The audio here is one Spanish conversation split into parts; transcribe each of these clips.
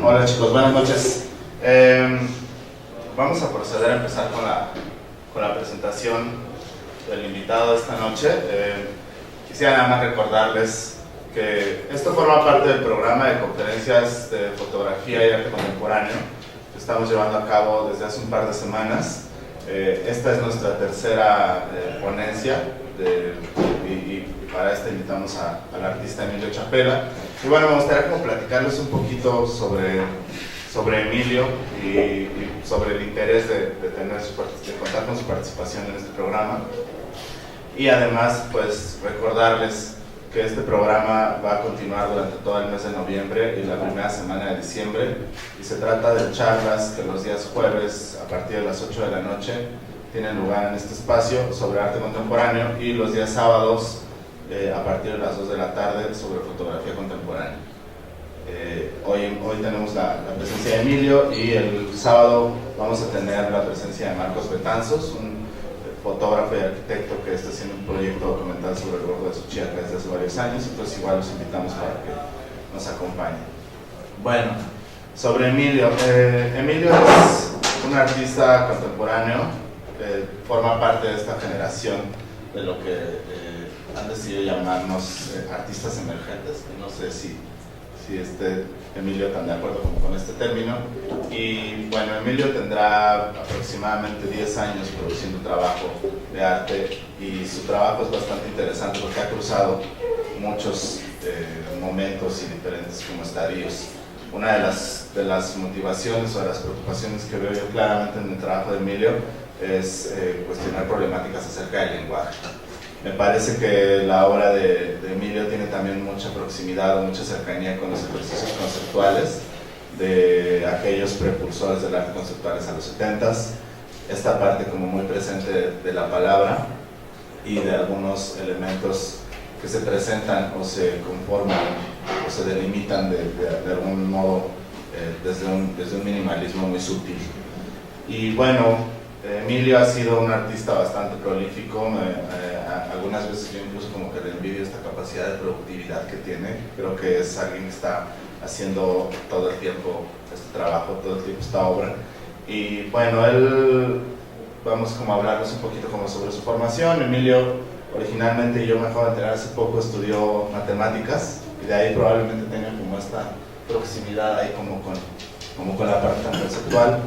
Hola chicos, buenas noches. Vamos a proceder a empezar con la presentación del invitado de esta noche. Quisiera nada más recordarles que esto forma parte del programa de conferencias de fotografía y arte contemporáneo que estamos llevando a cabo desde hace un par de semanas. Esta es nuestra tercera ponencia y para esta invitamos al artista Emilio Chapela. Y bueno, me gustaría como platicarles un poquito sobre Emilio y sobre el interés de contar con su participación en este programa. Y además, pues recordarles que este programa va a continuar durante todo el mes de noviembre y la primera semana de diciembre. Y se trata de charlas que los días jueves a partir de las 8 de la noche tienen lugar en este espacio sobre arte contemporáneo y los días sábados a partir de las 2 de la tarde sobre fotografía contemporánea. Hoy tenemos la presencia de Emilio y el sábado vamos a tener la presencia de Marcos Betanzos, un fotógrafo y arquitecto que está haciendo un proyecto documental sobre el Gordo de Suchiaca desde hace varios años, entonces igual los invitamos para que nos acompañen. Bueno, sobre Emilio. Emilio es un artista contemporáneo, forma parte de esta generación de lo que han decidido llamarnos artistas emergentes. No sé si Emilio está de acuerdo con este término. Y bueno, Emilio tendrá aproximadamente 10 años produciendo trabajo de arte y su trabajo es bastante interesante porque ha cruzado muchos momentos y diferentes como estadios. Una de las motivaciones o de las preocupaciones que veo yo claramente en el trabajo de Emilio es cuestionar problemáticas acerca del lenguaje. Me parece que la obra de Emilio tiene también mucha proximidad o mucha cercanía con los ejercicios conceptuales de aquellos precursores del arte conceptuales a los 70s, esta parte como muy presente de la palabra y de algunos elementos que se presentan o se conforman o se delimitan de algún modo desde un minimalismo muy sutil. Y bueno, Emilio ha sido un artista bastante prolífico, algunas veces yo incluso como que le envidio esta capacidad de productividad que tiene. Creo que es alguien que está haciendo todo el tiempo este trabajo, todo el tiempo esta obra. Y bueno, vamos como a hablarles un poquito como sobre su formación. Emilio originalmente, yo me acabo de enterar hace poco, estudió matemáticas y de ahí probablemente tenga como esta proximidad ahí como con la parte tan conceptual.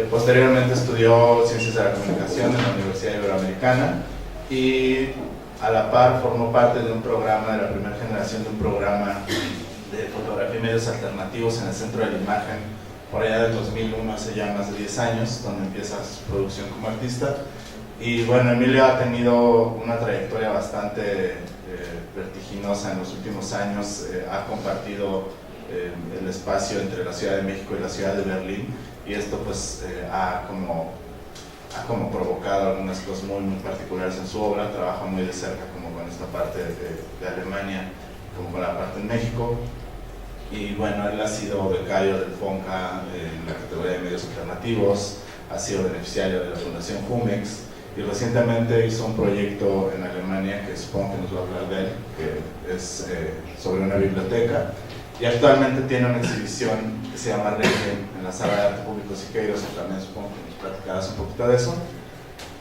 Posteriormente estudió Ciencias de la Comunicación en la Universidad Iberoamericana y a la par formó parte de un programa, de la primera generación de un programa de fotografía y medios alternativos en el Centro de la Imagen por allá del 2001, hace ya más de 10 años, donde empieza su producción como artista. Y bueno, Emilio ha tenido una trayectoria bastante vertiginosa en los últimos años. Ha compartido el espacio entre la Ciudad de México y la Ciudad de Berlín, y esto pues ha como provocado algunas cosas muy particulares en su obra. Trabaja muy de cerca como con esta parte de Alemania, como con la parte en México. Y bueno, él ha sido becario del FONCA en la categoría de medios alternativos, ha sido beneficiario de la Fundación Jumex y recientemente hizo un proyecto en Alemania que supongo que nos va a hablar de él, que es sobre una biblioteca. Y actualmente tiene una exhibición que se llama Requiem en la Sala de Arte Público Siqueiros, que también supongo que nos platicarás un poquito de eso.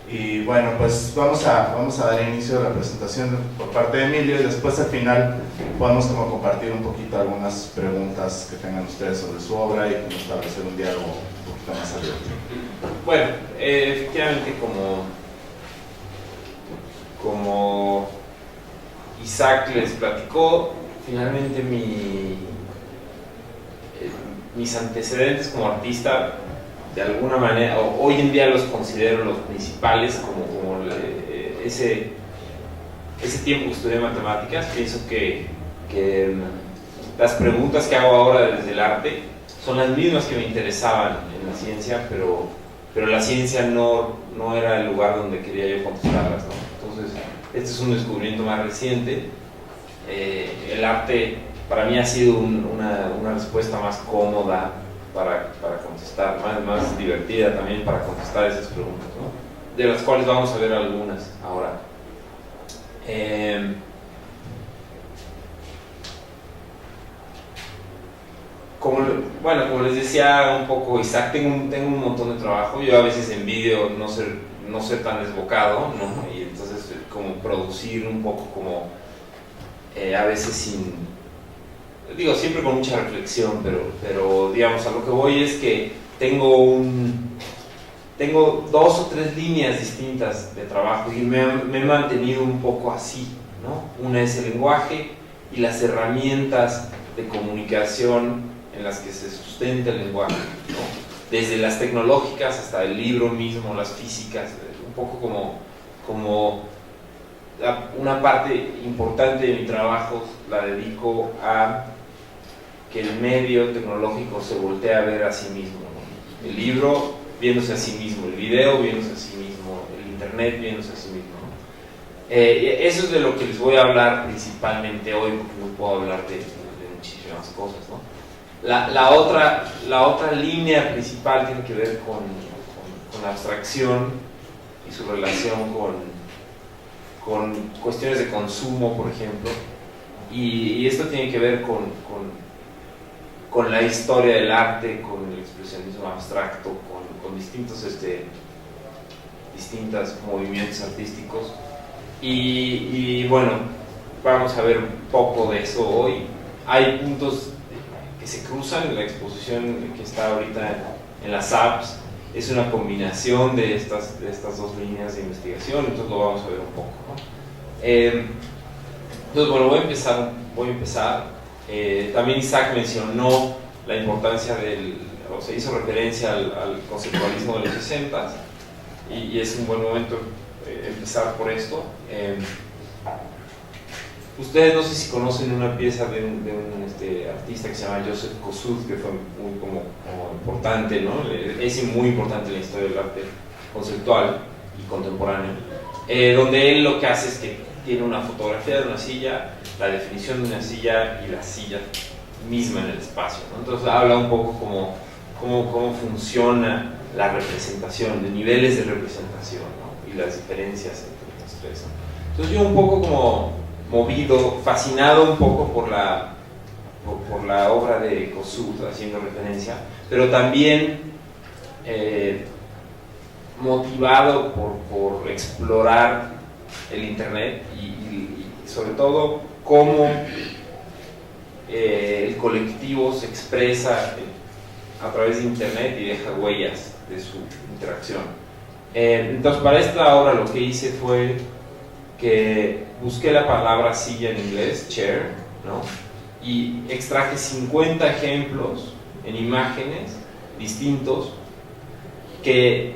Y bueno, pues vamos a dar inicio a la presentación por parte de Emilio y después al final podemos como compartir un poquito algunas preguntas que tengan ustedes sobre su obra y como establecer un diálogo un poquito más abierto. Bueno, efectivamente como Isaac les platicó, finalmente mis antecedentes como artista, de alguna manera, hoy en día los considero los principales, como ese tiempo que estudié matemáticas. Pienso que las preguntas que hago ahora desde el arte son las mismas que me interesaban en la ciencia, pero la ciencia no era el lugar donde quería yo contestarlas, ¿no? Entonces, este es un descubrimiento más reciente. El arte para mí ha sido una respuesta más cómoda para contestar, más divertida también para contestar esas preguntas, ¿no? De las cuales vamos a ver algunas ahora. como les decía un poco Isaac, tengo un montón de trabajo. Yo a veces envidio no ser tan desbocado, ¿no? Y entonces como producir un poco como a veces siempre con mucha reflexión, pero digamos, a lo que voy es que tengo 2 o 3 líneas distintas de trabajo y me he mantenido un poco así, ¿no? Una es el lenguaje y las herramientas de comunicación en las que se sustenta el lenguaje, ¿no? Desde las tecnológicas hasta el libro mismo, las físicas, un poco como una parte importante de mi trabajo la dedico a que el medio tecnológico se voltee a ver a sí mismo, ¿no? El libro viéndose a sí mismo, el video viéndose a sí mismo, el internet viéndose a sí mismo, ¿no? Eso es de lo que les voy a hablar principalmente hoy, porque no puedo hablar de muchísimas cosas, ¿no? La otra línea principal tiene que ver con la abstracción y su relación con cuestiones de consumo, por ejemplo, y esto tiene que ver con la historia del arte, con el expresionismo abstracto, con distintos movimientos artísticos, y bueno, vamos a ver un poco de eso hoy. Hay puntos que se cruzan en la exposición que está ahorita en las apps. Es una combinación de estas 2 líneas de investigación, entonces lo vamos a ver un poco, ¿no? Entonces, bueno, voy a empezar. También Isaac mencionó la importancia se hizo referencia al conceptualismo de los 60s, y es un buen momento empezar por esto. Ustedes no sé si conocen una pieza de un artista que se llama Joseph Kosuth, que fue muy como importante, ¿no? Es muy importante en la historia del arte conceptual y contemporáneo, donde él lo que hace es que tiene una fotografía de una silla, la definición de una silla y la silla misma en el espacio, ¿no? Entonces habla un poco cómo funciona la representación, de niveles de representación, ¿no? Y las diferencias entre los 3, ¿no? Entonces yo un poco como movido, fascinado un poco por la obra de Kosuth, haciendo referencia, pero también motivado por explorar el internet y sobre todo cómo el colectivo se expresa a través de internet y deja huellas de su interacción. Entonces, para esta obra lo que hice fue que busqué la palabra silla en inglés, chair, ¿no? Y extraje 50 ejemplos en imágenes distintos que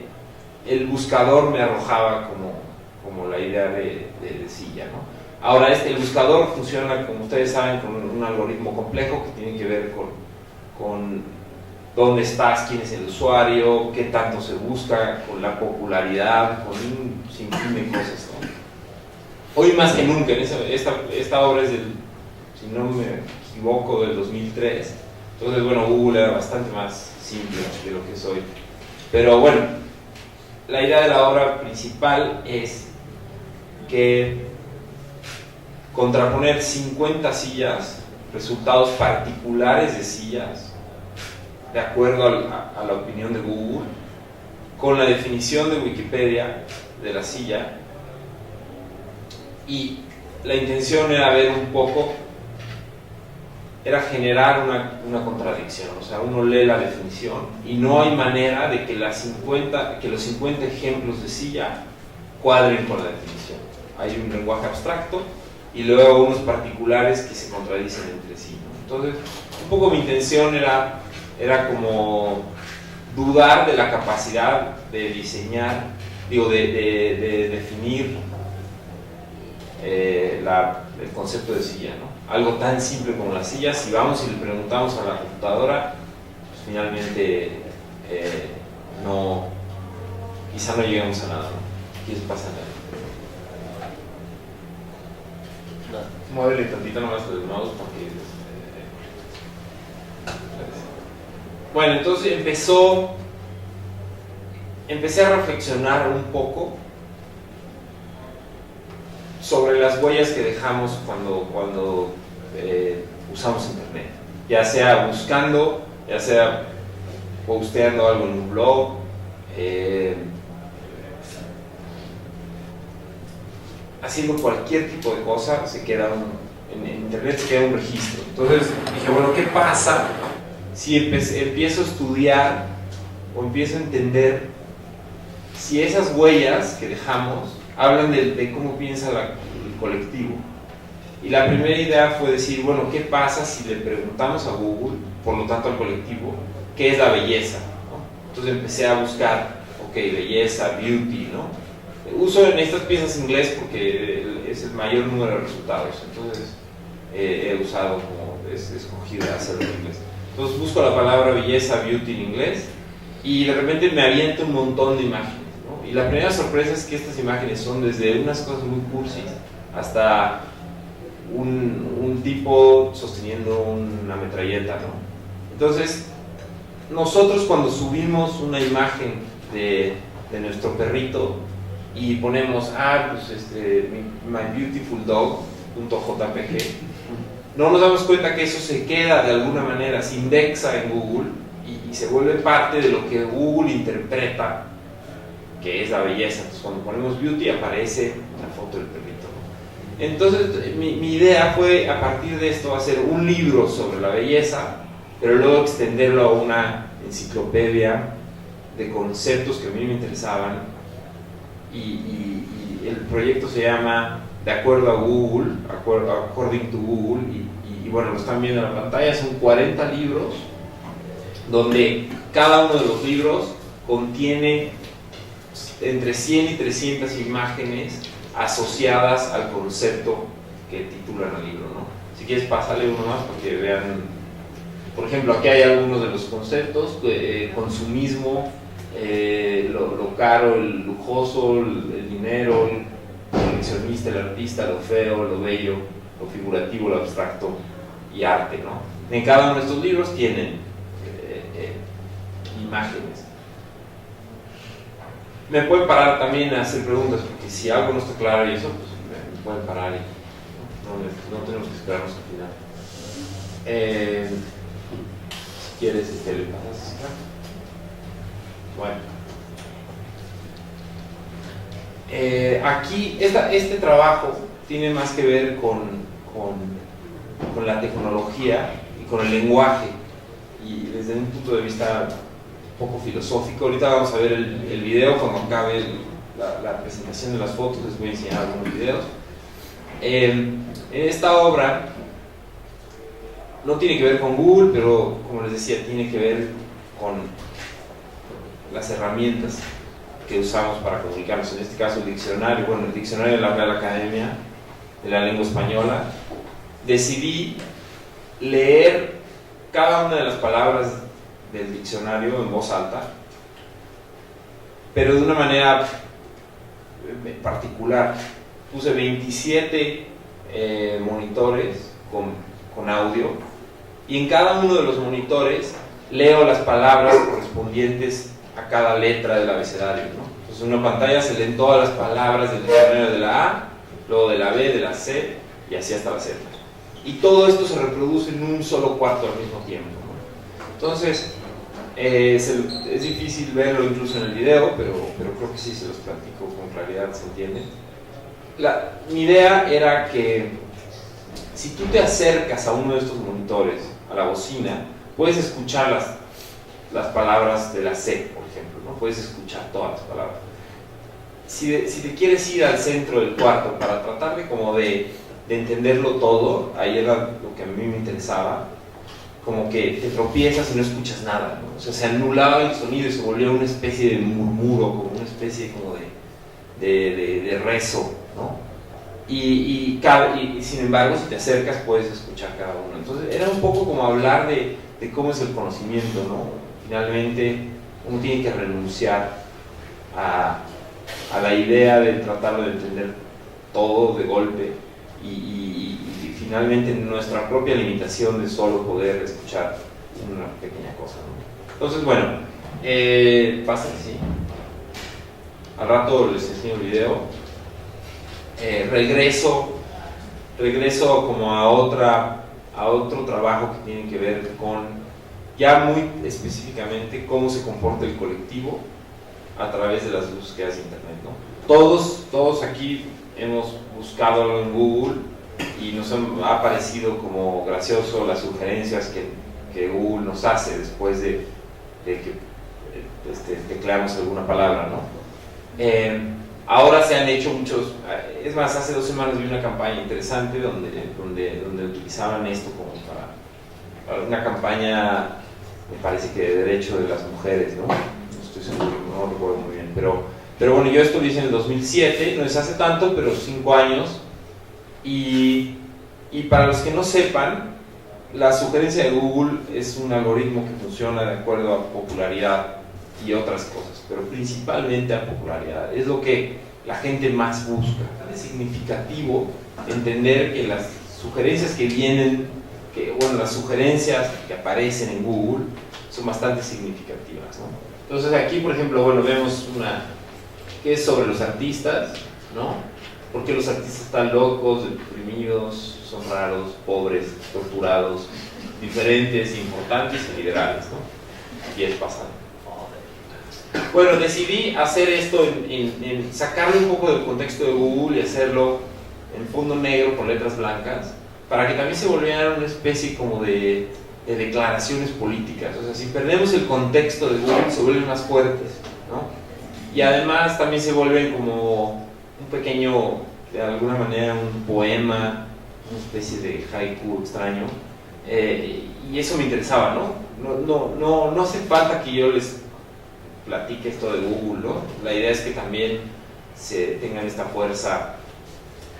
el buscador me arrojaba como la idea de silla, ¿no? Ahora, el buscador funciona, como ustedes saben, con un algoritmo complejo que tiene que ver con dónde estás, quién es el usuario, qué tanto se busca, con la popularidad, con un sinfín de cosas, ¿no? Hoy más que nunca, esta obra es si no me equivoco, del 2003. Entonces, bueno, Google era bastante más simple de lo que es hoy. Pero bueno, la idea de la obra principal es que contraponer 50 sillas, resultados particulares de sillas, de acuerdo a la opinión de Google, con la definición de Wikipedia de la silla. Y la intención era ver un poco, era generar una contradicción. O sea, uno lee la definición y no hay manera de que los 50 ejemplos de silla cuadren con la definición. Hay un lenguaje abstracto y luego unos particulares que se contradicen entre sí, ¿no? Entonces, un poco mi intención era como dudar de la capacidad de diseñar, de definir el concepto de silla, ¿no? Algo tan simple como la silla. Si vamos y le preguntamos a la computadora, pues finalmente quizá no lleguemos a nada, ¿no? ¿Qué pasa? Muévele tantito nomás el mouse porque bueno, entonces empecé a reflexionar un poco sobre las huellas que dejamos cuando usamos internet. ya sea buscando, ya sea posteando algo en un blog, haciendo cualquier tipo de cosa, se queda en internet se queda un registro. Entonces dije, bueno, ¿qué pasa si empiezo a estudiar o empiezo a entender si esas huellas que dejamos hablan de cómo piensa el colectivo? Y la primera idea fue decir, bueno, ¿qué pasa si le preguntamos a Google, por lo tanto al colectivo, qué es la belleza, ¿no? Entonces empecé a buscar, ok, belleza, beauty, ¿no? Uso en estas piezas inglés porque es el mayor número de resultados, entonces he usado como escogido hacerlo en inglés. Entonces busco la palabra belleza, beauty en inglés y de repente me aviento un montón de imágenes, ¿no? Y la primera sorpresa es que estas imágenes son desde unas cosas muy cursis hasta un tipo sosteniendo una metralleta, ¿no? Entonces nosotros cuando subimos una imagen de nuestro perrito y ponemos, my beautiful dog.jpg, no nos damos cuenta que eso se queda de alguna manera, se indexa en Google y se vuelve parte de lo que Google interpreta que es la belleza. Entonces cuando ponemos beauty aparece la foto del perrito. Entonces mi idea fue a partir de esto hacer un libro sobre la belleza, pero luego extenderlo a una enciclopedia de conceptos que a mí me interesaban y el proyecto se llama De acuerdo a Google, According to Google, y bueno, lo están viendo en la pantalla, son 40 libros donde cada uno de los libros contiene entre 100 y 300 imágenes asociadas al concepto que titulan el libro, ¿no? Si quieres pásale uno más para que vean. Por ejemplo, aquí hay algunos de los conceptos: consumismo, lo caro, el lujoso, el dinero, el coleccionista, el artista, lo feo, lo bello, lo figurativo, lo abstracto y arte, ¿no? En cada uno de estos libros tienen imágenes. Me pueden parar también a hacer preguntas, porque si algo no está claro y eso, pues me pueden parar y no tenemos que esperarnos al final. Si quieres, le pasas acá. Bueno. Aquí, este trabajo tiene más que ver con la tecnología y con el lenguaje, y desde un punto de vista un poco filosófico. Ahorita vamos a ver el video cuando acabe la presentación de las fotos, les voy a enseñar algunos videos. En esta obra no tiene que ver con Google, pero como les decía, tiene que ver con las herramientas que usamos para comunicarnos. En este caso el diccionario, el diccionario de la Real Academia de la Lengua Española. Decidí leer cada una de las palabras del diccionario en voz alta, pero de una manera particular. Puse 27 monitores con audio, y en cada uno de los monitores leo las palabras correspondientes a cada letra del abecedario, ¿no? Entonces en una pantalla se leen todas las palabras del diccionario, de la A, luego de la B, de la C y así hasta la Z. Y todo esto se reproduce en un solo cuarto al mismo tiempo, ¿no? Entonces es difícil verlo incluso en el video, pero creo que sí se los platico con claridad, se entiende. Mi idea era que si tú te acercas a uno de estos monitores, a la bocina, puedes escuchar las palabras de la C, por ejemplo, ¿no? Puedes escuchar todas las palabras. Si te quieres ir al centro del cuarto para tratar de entenderlo todo, ahí era lo que a mí me interesaba, como que te tropiezas y no escuchas nada, ¿no? O sea, se anulaba el sonido y se volvía una especie de murmuro, como una especie como de rezo, ¿no? Y sin embargo, si te acercas puedes escuchar cada uno. Entonces era un poco como hablar de cómo es el conocimiento, ¿no? Finalmente uno tiene que renunciar a la idea de tratar de entender todo de golpe y finalmente nuestra propia limitación de solo poder escuchar una pequeña cosa, ¿no? Entonces, bueno, pasa que sí. Al rato les enseño el video. Regreso como a a otro trabajo que tiene que ver con, ya muy específicamente, cómo se comporta el colectivo a través de las búsquedas de internet, ¿no? Todos aquí hemos buscado algo en Google y nos ha parecido como gracioso las sugerencias que Google nos hace después de que tecleamos alguna palabra, ¿no? Ahora se han hecho muchos, es más, hace 2 semanas vi una campaña interesante donde utilizaban esto como para una campaña, me parece que de derecho de las mujeres, ¿no? No estoy seguro, no recuerdo muy bien, pero bueno, yo esto lo hice en el 2007, no es hace tanto, pero 5 años, y para los que no sepan, la sugerencia de Google es un algoritmo que funciona de acuerdo a popularidad y otras cosas, pero principalmente a popularidad. Es lo que la gente más busca. Es significativo entender que las sugerencias que vienen, las sugerencias que aparecen en Google son bastante significativas, ¿no? Entonces aquí, por ejemplo, vemos una que es sobre los artistas, ¿no? Porque los artistas están locos, deprimidos, son raros, pobres, torturados, diferentes, importantes y liberales, ¿no? Y es pasado. Bueno, decidí hacer esto en sacarle un poco del contexto de Google y hacerlo en fondo negro con letras blancas, para que también se volviera una especie como de declaraciones políticas. O sea, si perdemos el contexto de Google, se vuelven más fuertes, ¿no? Y además también se vuelven como un pequeño, de alguna manera, un poema, una especie de haiku extraño, y eso me interesaba, ¿no? No hace falta que yo les platique esto de Google, ¿no? La idea es que también se tengan esta fuerza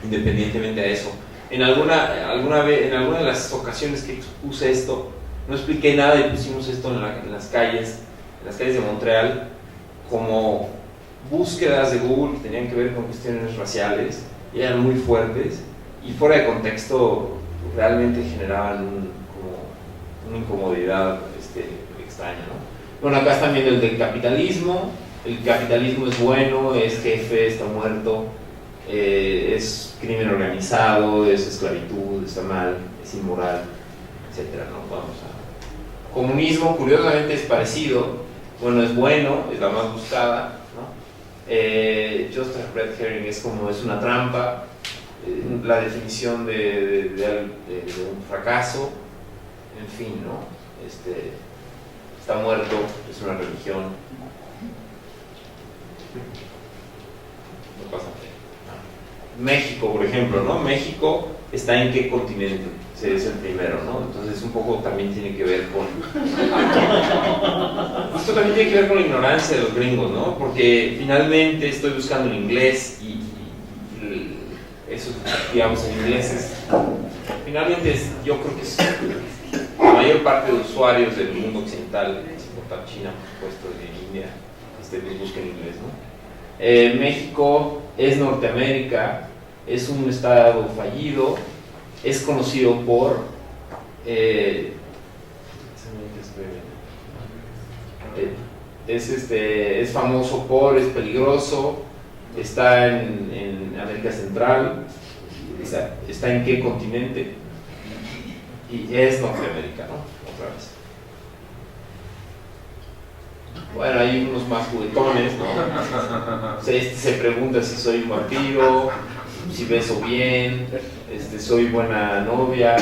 independientemente de eso. En alguna de las ocasiones que puse esto, no expliqué nada y pusimos esto en las calles de Montreal, como búsquedas de Google que tenían que ver con cuestiones raciales, y eran muy fuertes, y fuera de contexto realmente generaban como una incomodidad extraña, ¿no? Bueno, acá están viendo el del capitalismo. El capitalismo es bueno, es jefe, está muerto, es crimen organizado, es esclavitud, está mal, es inmoral, etc., ¿no? Comunismo, curiosamente, es parecido. Bueno, es bueno, es la más buscada, ¿no? Just a red herring es una trampa, la definición de un fracaso, en fin, ¿no? Está muerto, es una religión. No pasa nada. México, por ejemplo, ¿no? México está en qué continente, es el primero, ¿no? Entonces un poco también tiene que ver con... Esto también tiene que ver con la ignorancia de los gringos, ¿no? Porque finalmente estoy buscando en inglés y eso, digamos, en inglés finalmente yo creo que es la mayor parte de usuarios del mundo occidental, sin contar China, por supuesto, de India, los buscan en inglés, ¿no? México es Norteamérica, es un estado fallido, es conocido por es famoso por, es peligroso, está en América Central, está en qué continente, y es Norteamérica, ¿no? Otra vez. Bueno, hay unos más juguetones, ¿no? Se pregunta si soy un vampiro, si beso bien, soy buena novia,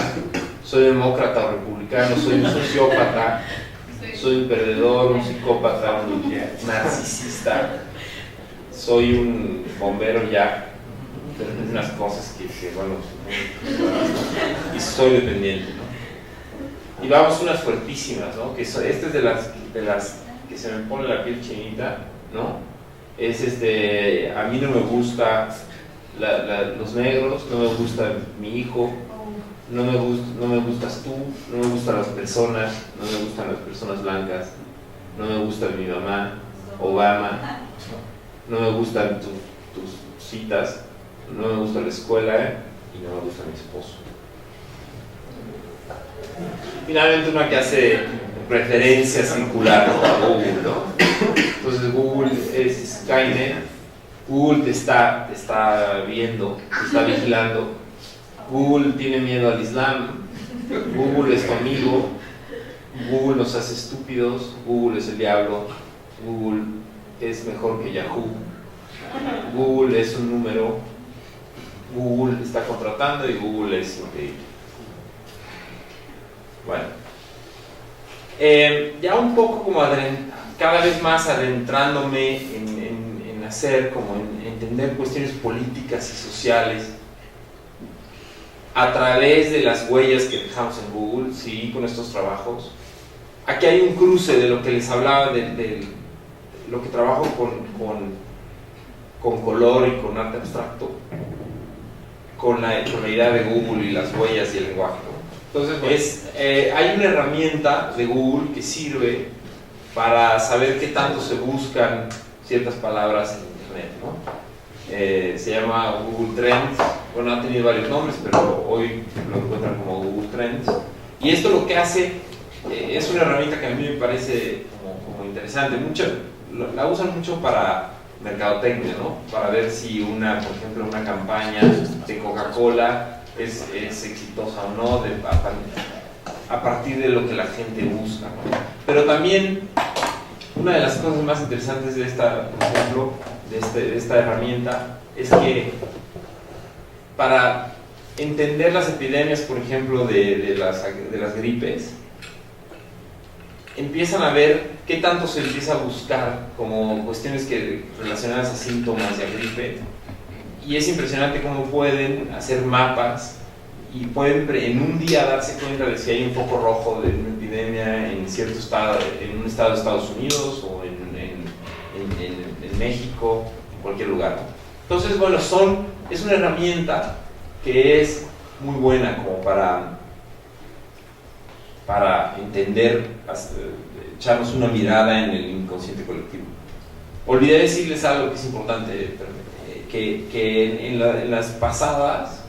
soy demócrata o republicano, soy un sociópata, soy un perdedor, un psicópata, un narcisista, soy un bombero ya, unas cosas que bueno, y soy dependiente, ¿no? Y vamos unas fuertísimas, ¿no? Que esta es de las que se me pone la piel chinita, ¿no? Es a mí no me gusta los negros, no me gusta mi hijo, no me gustas tú, no me gustan las personas, no me gustan las personas blancas, no me gusta mi mamá, Obama, no me gustan tus citas, no me gusta la escuela, y no me gusta mi esposo. Finalmente una que hace referencia circular, ¿no? A Google, ¿no? Entonces Google es Skynet, Google te está viendo, te está vigilando. Google tiene miedo al Islam, Google es tu amigo, Google nos hace estúpidos, Google es el diablo, Google es mejor que Yahoo, Google es un número, Google está contratando y Google es increíble. Bueno, ya un poco como cada vez más adentrándome en hacer, como en entender cuestiones políticas y sociales a través de las huellas que dejamos en Google, sí, con estos trabajos. Aquí hay un cruce de lo que les hablaba de lo que trabajo con color y con arte abstracto, con la idea de Google y las huellas y el lenguaje, ¿no? Entonces, hay una herramienta de Google que sirve para saber qué tanto se buscan ciertas palabras en Internet, ¿no? Se llama Google Trends. Bueno, ha tenido varios nombres, pero hoy lo encuentran como Google Trends. Y esto lo que hace es una herramienta que a mí me parece como interesante. La usan mucho para mercadotecnia, ¿no? Para ver si por ejemplo, una campaña de Coca-Cola es exitosa o no, a partir de lo que la gente busca, ¿no? Pero también una de las cosas más interesantes de esta, por ejemplo, de esta herramienta es que para entender las epidemias, por ejemplo, de las gripes, empiezan a ver qué tanto se empieza a buscar como cuestiones relacionadas a síntomas de gripe, y es impresionante cómo pueden hacer mapas y pueden en un día darse cuenta de si hay un foco rojo de una epidemia en cierto estado, en un estado de Estados Unidos o en México, en cualquier lugar. Entonces, bueno, es una herramienta que es muy buena como para entender, echarnos una mirada en el inconsciente colectivo. Olvidé decirles algo que es importante, que en las pasadas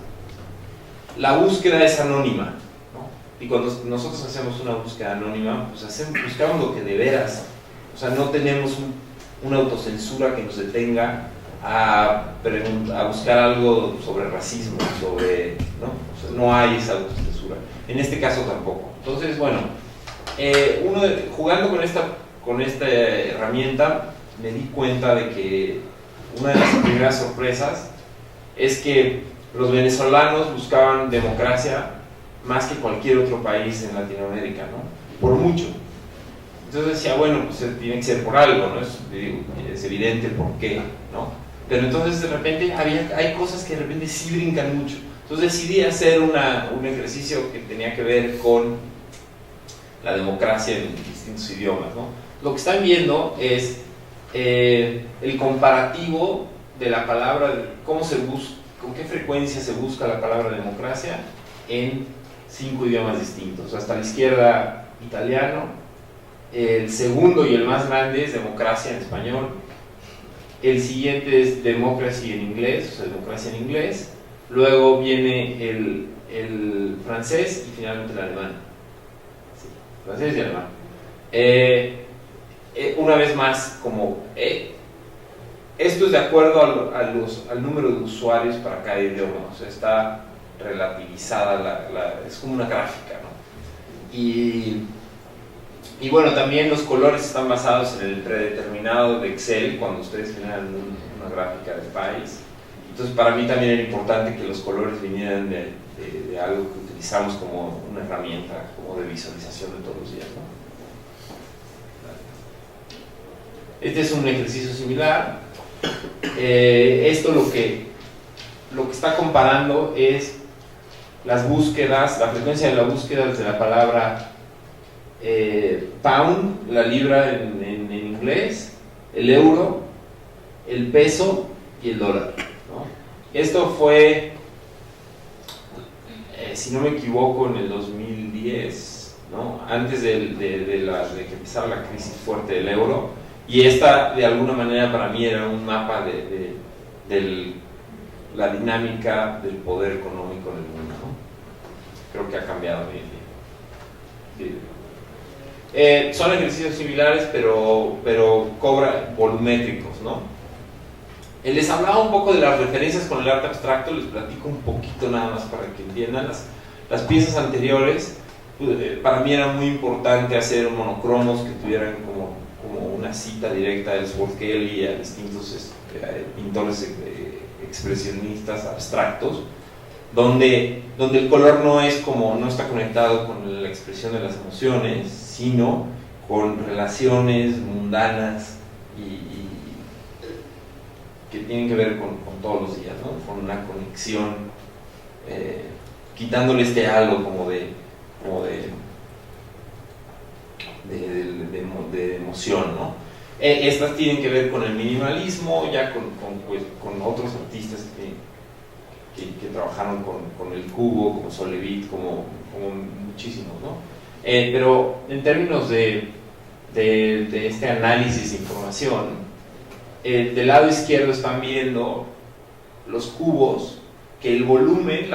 la búsqueda es anónima, ¿no? Y cuando nosotros hacemos una búsqueda anónima, pues buscamos lo que de veras, o sea, no tenemos una autocensura que nos detenga a buscar algo sobre racismo, ¿no? O sea, no hay esa autocensura. En este caso tampoco. Entonces, bueno, jugando con esta herramienta, me di cuenta de que una de las primeras sorpresas es que los venezolanos buscaban democracia más que cualquier otro país en Latinoamérica, ¿no? Por mucho. Entonces decía, bueno, pues tiene que ser por algo, ¿no? Es evidente el por qué, ¿no? Pero entonces de repente hay cosas que de repente sí brincan mucho. Entonces decidí hacer un ejercicio que tenía que ver con la democracia en distintos idiomas, ¿no? Lo que están viendo es el comparativo de la palabra, cómo se busca, con qué frecuencia se busca la palabra democracia en 5 idiomas distintos. Hasta la izquierda, italiano. El segundo y el más grande es democracia en español. El siguiente es democracy en inglés, o sea, democracia en inglés. Luego viene el francés y finalmente el alemán. Sí, francés y alemán. Una vez más, esto es de acuerdo al número de usuarios para cada idioma, o sea, está relativizada, es como una gráfica, ¿no? Y bueno, también los colores están basados en el predeterminado de Excel cuando ustedes generan una gráfica de país. Entonces, para mí también era importante que los colores vinieran de algo que utilizamos como una herramienta como de visualización de todos los días, ¿no? Este es un ejercicio similar. Esto lo que está comparando es las búsquedas, la frecuencia de la búsqueda desde la palabra pound, la libra en inglés, el euro, el peso y el dólar, ¿no? Esto fue, si no me equivoco, en el 2010, ¿no? Antes de que empezara la crisis fuerte del euro, y esta de alguna manera para mí era un mapa de la dinámica del poder económico en el mundo, ¿no? Creo que ha cambiado hoy en día. Son ejercicios similares, pero volumétricos, ¿no? Les hablaba un poco de las referencias con el arte abstracto, les platico un poquito nada más para que entiendan. Las piezas anteriores, para mí era muy importante hacer monocromos que tuvieran como una cita directa del Sworth Kelly y a distintos pintores expresionistas abstractos, donde el color no está conectado con la expresión de las emociones, sino con relaciones mundanas y que tienen que ver con todos los días, ¿no? Con una conexión, quitándole este halo como de emoción, ¿no? Estas tienen que ver con el minimalismo, ya con otros artistas que trabajaron con el cubo, como Solevit, como muchísimos, ¿no? Pero en términos de este análisis de información, del lado izquierdo están viendo los cubos, que el volumen,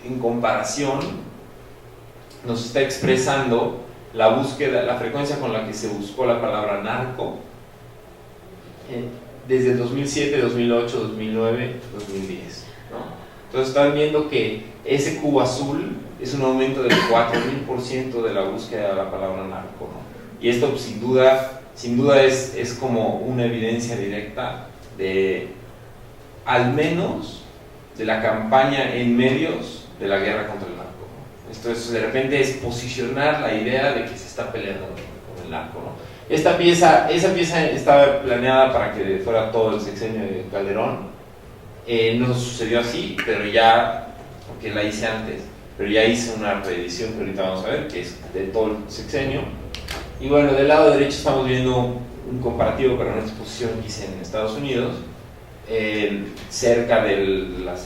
en comparación, nos está expresando la búsqueda, la frecuencia con la que se buscó la palabra narco desde el 2007, 2008, 2009, 2010, ¿no? Entonces están viendo que ese cubo azul es un aumento del 4000% de la búsqueda de la palabra narco, ¿no? Y esto, pues, sin duda es como una evidencia directa de, al menos, de la campaña en medios de la guerra contra el narco, ¿no? Esto es, de repente, es posicionar la idea de que se está peleando con el narco, ¿no? Esa pieza estaba planeada para que fuera todo el sexenio de Calderón. No sucedió así, pero ya, porque la hice antes, pero ya hice una reedición que ahorita vamos a ver, que es de todo el sexenio. Y bueno, del lado derecho estamos viendo un comparativo para una exposición que hice en Estados Unidos, cerca de la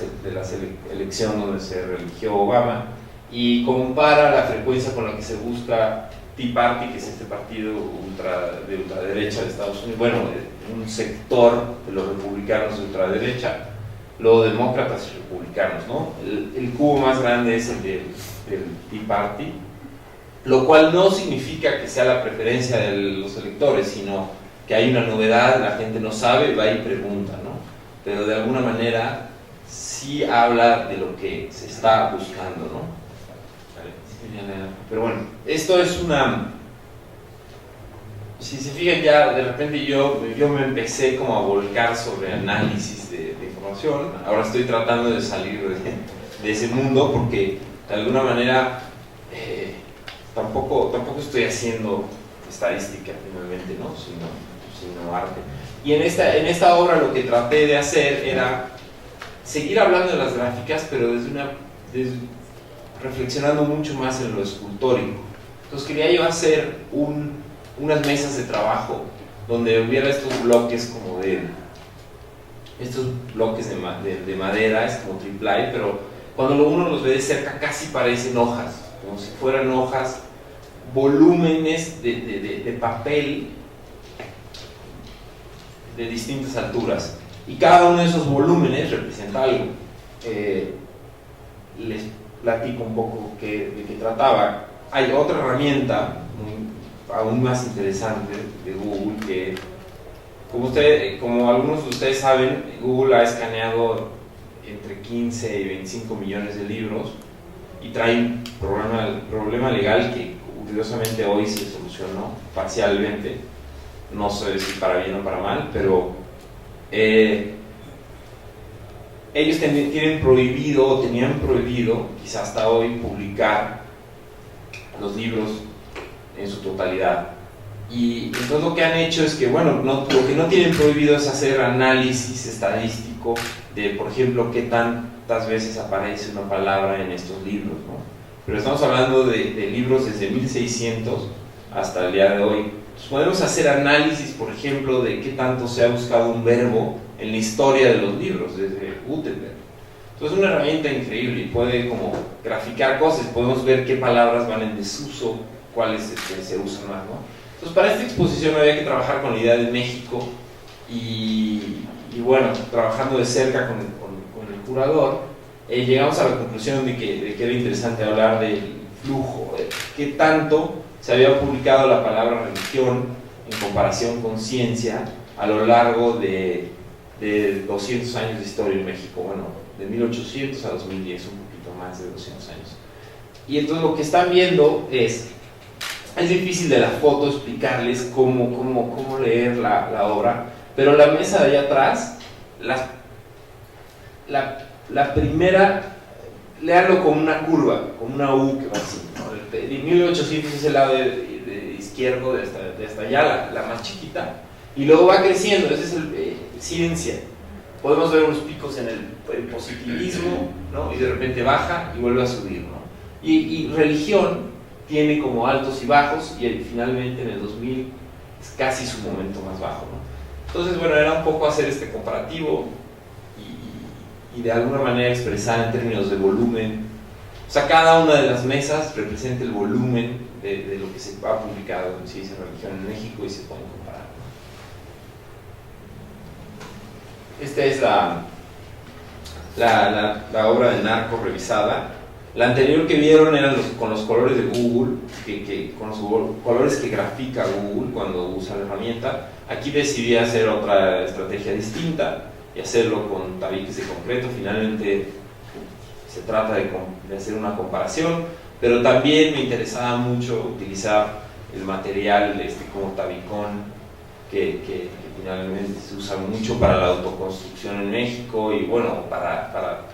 elección donde se religió Obama, y compara la frecuencia con la que se busca Tea Party, que es este partido de ultraderecha de Estados Unidos, bueno, un sector de los republicanos de ultraderecha, los demócratas y republicanos, ¿no? El cubo más grande es el del Tea Party, lo cual no significa que sea la preferencia de los electores, sino que hay una novedad, la gente no sabe, va y pregunta, ¿no? Pero de alguna manera sí habla de lo que se está buscando, ¿no? Pero bueno, esto es una... Si se fijan, ya de repente yo me empecé como a volcar sobre análisis de información. Ahora estoy tratando de salir de ese mundo porque de alguna manera tampoco estoy haciendo estadística finalmente, ¿no? sino arte. Y en esta obra lo que traté de hacer era seguir hablando de las gráficas, pero reflexionando mucho más en lo escultórico. Entonces quería yo hacer unas mesas de trabajo donde hubiera estos bloques de madera, es como triplay, pero cuando uno los ve de cerca casi parecen hojas, como si fueran hojas, volúmenes de papel de distintas alturas, y cada uno de esos volúmenes representa algo. Les platico un poco de qué trataba. Hay otra herramienta aún más interesante de Google que, como algunos de ustedes saben, Google ha escaneado entre 15 y 25 millones de libros y trae un problema legal que curiosamente hoy se solucionó parcialmente, no sé si para bien o para mal, pero ellos tenían prohibido, quizás hasta hoy, publicar los libros en su totalidad. Y entonces lo que han hecho es que, bueno, lo que no tienen prohibido es hacer análisis estadístico de, por ejemplo, qué tantas veces aparece una palabra en estos libros, ¿no? Pero estamos hablando de libros desde 1600 hasta el día de hoy. Entonces podemos hacer análisis, por ejemplo, de qué tanto se ha buscado un verbo en la historia de los libros, desde Gutenberg. Entonces es una herramienta increíble y puede como graficar cosas, podemos ver qué palabras van en desuso, cuáles se usan más, ¿no? Entonces para esta exposición había que trabajar con la idea de México y bueno, trabajando de cerca con el curador, llegamos a la conclusión de que era interesante hablar del flujo, de qué tanto se había publicado la palabra religión en comparación con ciencia a lo largo de 200 años de historia en México, bueno, de 1800 a 2010, un poquito más de 200 años. Y entonces lo que están viendo es difícil de la foto explicarles cómo leer la obra, pero la mesa de allá atrás, la primera, léanlo como una curva, como una U que va así, ¿no? De 1800 es el lado de izquierdo de hasta allá, la más chiquita, y luego va creciendo. Ese es ciencia. Podemos ver unos picos en el positivismo, ¿no? Y de repente baja y vuelve a subir, ¿no? Y religión tiene como altos y bajos, y finalmente en el 2000 es casi su momento más bajo, ¿no? Entonces, bueno, era un poco hacer este comparativo y de alguna manera expresar en términos de volumen. O sea, cada una de las mesas representa el volumen de lo que se ha publicado en Ciencia y Religión en México, y se pueden comparar, ¿no? Esta es la obra de Narco revisada. La anterior que vieron eran con los colores de Google, con los colores que grafica Google cuando usa la herramienta. Aquí decidí hacer otra estrategia distinta y hacerlo con tabiques de concreto. Finalmente se trata de hacer una comparación, pero también me interesaba mucho utilizar el material como tabicón, que finalmente se usa mucho para la autoconstrucción en México, y bueno, para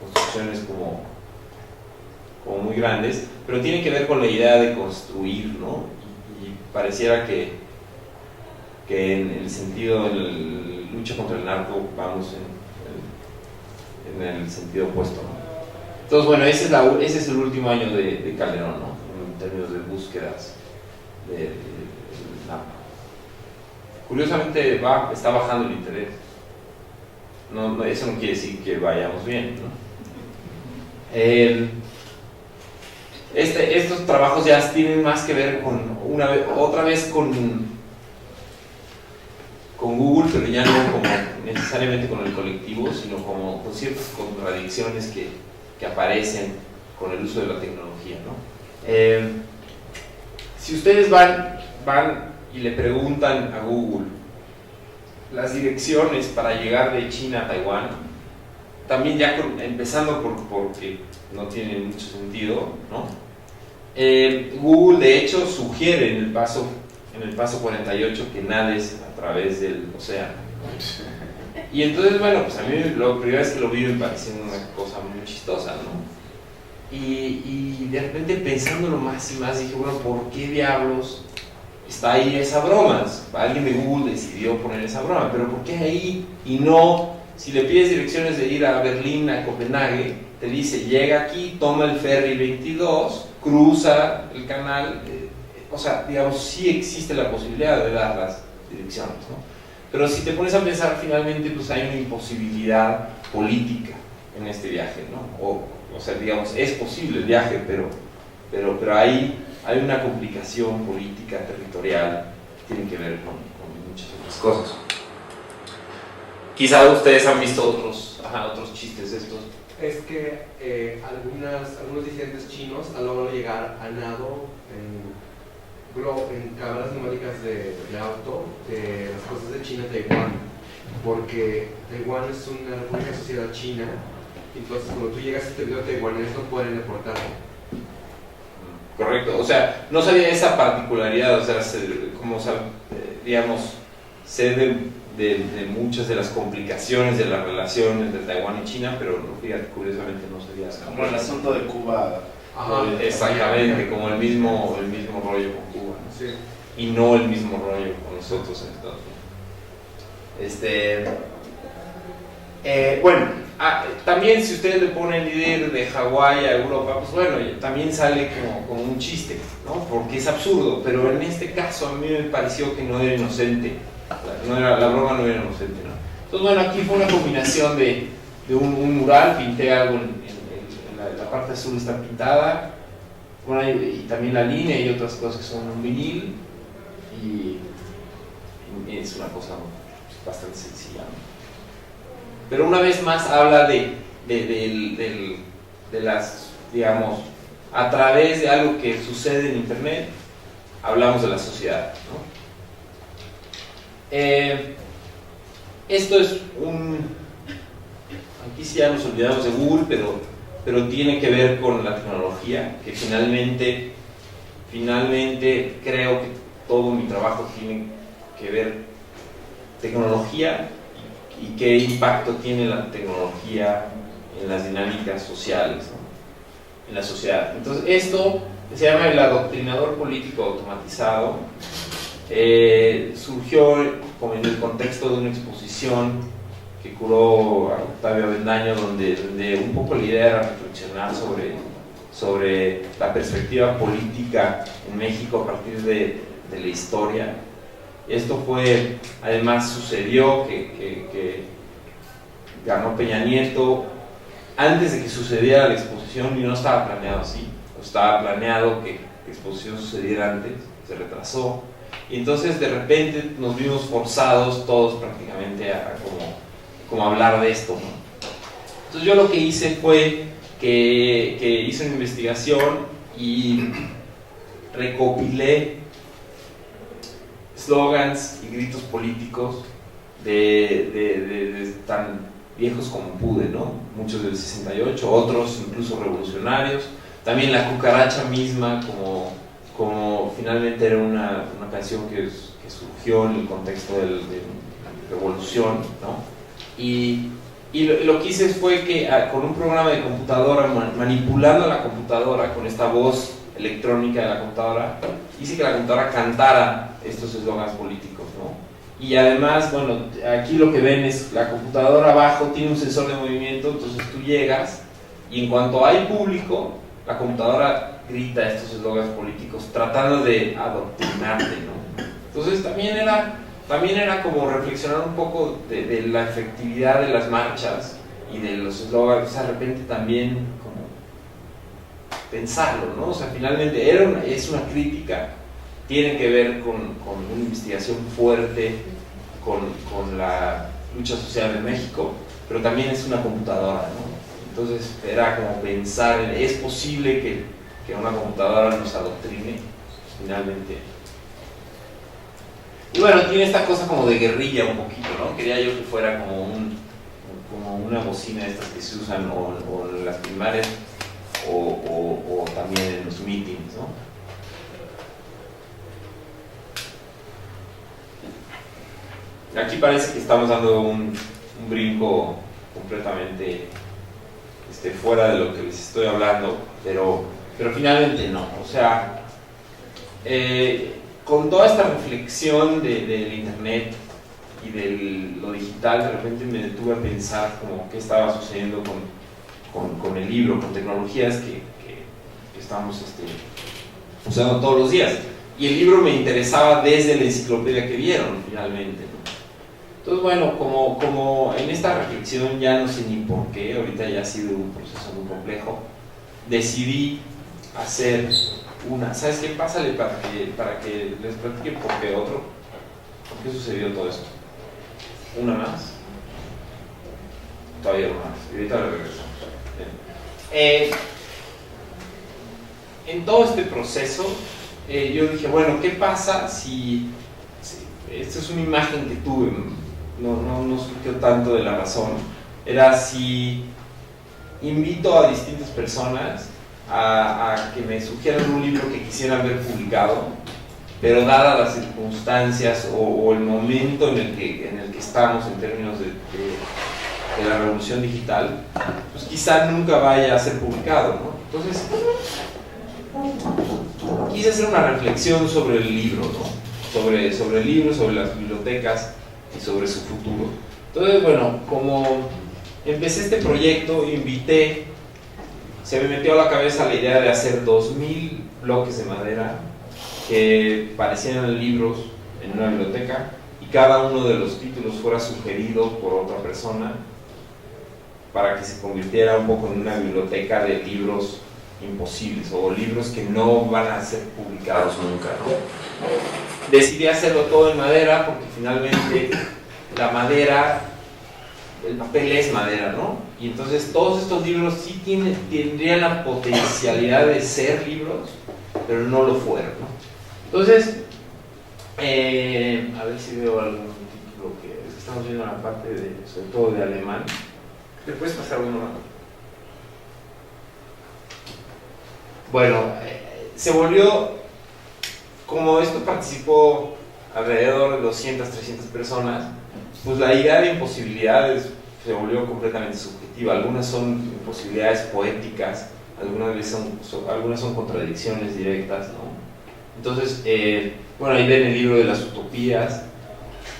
construcciones como muy grandes, pero tiene que ver con la idea de construir, ¿no? Y pareciera que en el sentido de la lucha contra el narco vamos en el sentido opuesto, ¿no? Entonces, bueno, ese es el último año de Calderón, ¿no? En términos de búsquedas de narco. Curiosamente está bajando el interés. No, eso no quiere decir que vayamos bien, ¿no? Estos trabajos ya tienen más que ver otra vez con Google, pero ya no como necesariamente con el colectivo, sino como con ciertas contradicciones que aparecen con el uso de la tecnología, ¿no? Si ustedes van y le preguntan a Google las direcciones para llegar de China a Taiwán, también ya empezando porque no tiene mucho sentido, ¿no? Google de hecho sugiere en el paso 48 que nades a través del océano. Y entonces, bueno, pues a mí la primera vez que lo vi me pareció una cosa muy chistosa, ¿no? Y de repente pensándolo más y más dije, bueno, ¿por qué diablos está ahí esa broma? Alguien de Google decidió poner esa broma, pero ¿por qué ahí y no? Si le pides direcciones de ir a Berlín, a Copenhague, te dice, llega aquí, toma el ferry 22, cruza el canal, o sea, digamos, sí existe la posibilidad de dar las direcciones, ¿no? Pero si te pones a pensar, finalmente, pues hay una imposibilidad política en este viaje, ¿no? O sea, digamos, es posible el viaje, pero hay una complicación política, territorial, que tiene que ver con muchas otras cosas. Quizá ustedes han visto otros chistes de estos. Es que algunos disidentes chinos han logrado llegar a nado en cámaras neumáticas de auto de las costas de China a Taiwán, porque Taiwán es una república asociada a China, entonces cuando tú llegas a territorio taiwanés no pueden deportarte. Correcto, o sea, no sabía esa particularidad, o sea, como digamos, sé de muchas de las complicaciones de las relaciones de Taiwán y China, pero fíjate, curiosamente no sabía. Como el asunto de Cuba. Ajá, exactamente, como el mismo rollo con Cuba, ¿no? Sí. Y no el mismo rollo con nosotros en Estados Unidos. Bueno, también si ustedes le ponen ir de Hawái a Europa, pues bueno, también sale como un chiste, ¿no? Porque es absurdo, pero en este caso a mí me pareció que no era inocente, la broma no era inocente, ¿no? Entonces, bueno, aquí fue una combinación de un mural, pinté algo en la parte azul está pintada, bueno, y también la línea y otras cosas que son un vinil, y es una cosa bastante sencilla, ¿no? Pero una vez más habla de las, digamos, a través de algo que sucede en Internet, hablamos de la sociedad, ¿no? Esto es aquí sí ya nos olvidamos de Google, pero pero tiene que ver con la tecnología, que finalmente creo que todo mi trabajo tiene que ver tecnología y qué impacto tiene la tecnología en las dinámicas sociales, ¿no? En la sociedad. Entonces esto se llama el adoctrinador político automatizado. Surgió como en el contexto de una exposición que curó Octavio Avendaño, donde un poco la idea era reflexionar sobre la perspectiva política en México a partir de la historia. Esto además sucedió que ganó Peña Nieto antes de que sucediera la exposición, y no estaba planeado así. Estaba planeado que la exposición sucediera antes, se retrasó, y entonces de repente nos vimos forzados todos prácticamente a como hablar de esto, ¿no? Entonces yo lo que hice fue que hice una investigación y recopilé slogans y gritos políticos de tan viejos como pude, ¿no? Muchos del 68, otros incluso revolucionarios. También la cucaracha misma, como finalmente era una canción que surgió en el contexto de la revolución, ¿no? Y lo que hice fue que con un programa de computadora, manipulando la computadora con esta voz electrónica de la computadora, hice que la computadora cantara estos eslogans políticos, ¿no? Y además, bueno, aquí lo que ven es la computadora abajo tiene un sensor de movimiento, entonces tú llegas y en cuanto hay público, la computadora grita estos eslogans políticos tratando de adoctrinarte, ¿no? Entonces también era como reflexionar un poco de la efectividad de las marchas y de los eslogans, o sea, de repente también como pensarlo, ¿no? O sea, finalmente es una crítica, tiene que ver con una investigación fuerte con la lucha social en México, pero también es una computadora, ¿no? Entonces era como pensar, ¿es posible que una computadora nos adoctrine finalmente? Y bueno, tiene esta cosa como de guerrilla un poquito, ¿no? Quería yo que fuera como una bocina de estas que se usan o en las primarias o también en los meetings, ¿no? Aquí parece que estamos dando un brinco completamente fuera de lo que les estoy hablando, pero finalmente no. O sea, con toda esta reflexión del internet y de lo digital, de repente me detuve a pensar como qué estaba sucediendo con el libro, con tecnologías que estamos usando todos los días. Y el libro me interesaba desde la enciclopedia que vieron finalmente, ¿no? Entonces, bueno, como en esta reflexión ya no sé ni por qué, ahorita ya ha sido un proceso muy complejo, decidí hacer una, ¿sabes qué? Pásale para que les platique por qué sucedió todo esto. Una más. Todavía una más, y ahorita le regresamos. En todo este proceso, yo dije, bueno, ¿qué pasa si esta es una imagen que tuve, no surgió tanto de la razón, era si invito a distintas personas a que me sugieran un libro que quisieran ver publicado, pero dadas las circunstancias o el momento en el que estamos en términos de la revolución digital, pues quizá nunca vaya a ser publicado, ¿no? Entonces quise hacer una reflexión sobre el libro, ¿no? Sobre el libro, sobre las bibliotecas y sobre su futuro. Entonces, bueno, como empecé este proyecto, se me metió a la cabeza la idea de hacer 2000 bloques de madera que parecieran libros en una biblioteca y cada uno de los títulos fuera sugerido por otra persona para que se convirtiera un poco en una biblioteca de libros imposibles o libros que no van a ser publicados nunca, ¿no? Decidí hacerlo todo en madera porque finalmente la madera, el papel es madera, ¿no? Y entonces todos estos libros sí tendrían la potencialidad de ser libros, pero no lo fueron, ¿no? Entonces, a ver si veo algún título que estamos viendo en la parte sobre todo de alemán. ¿Te puedes pasar uno más? bueno, se volvió, como esto participó alrededor de 200, 300 personas, pues la idea de imposibilidades se volvió completamente subjetiva. Algunas son imposibilidades poéticas, algunas son contradicciones directas, ¿no? Entonces, bueno, ahí ven el libro de las utopías.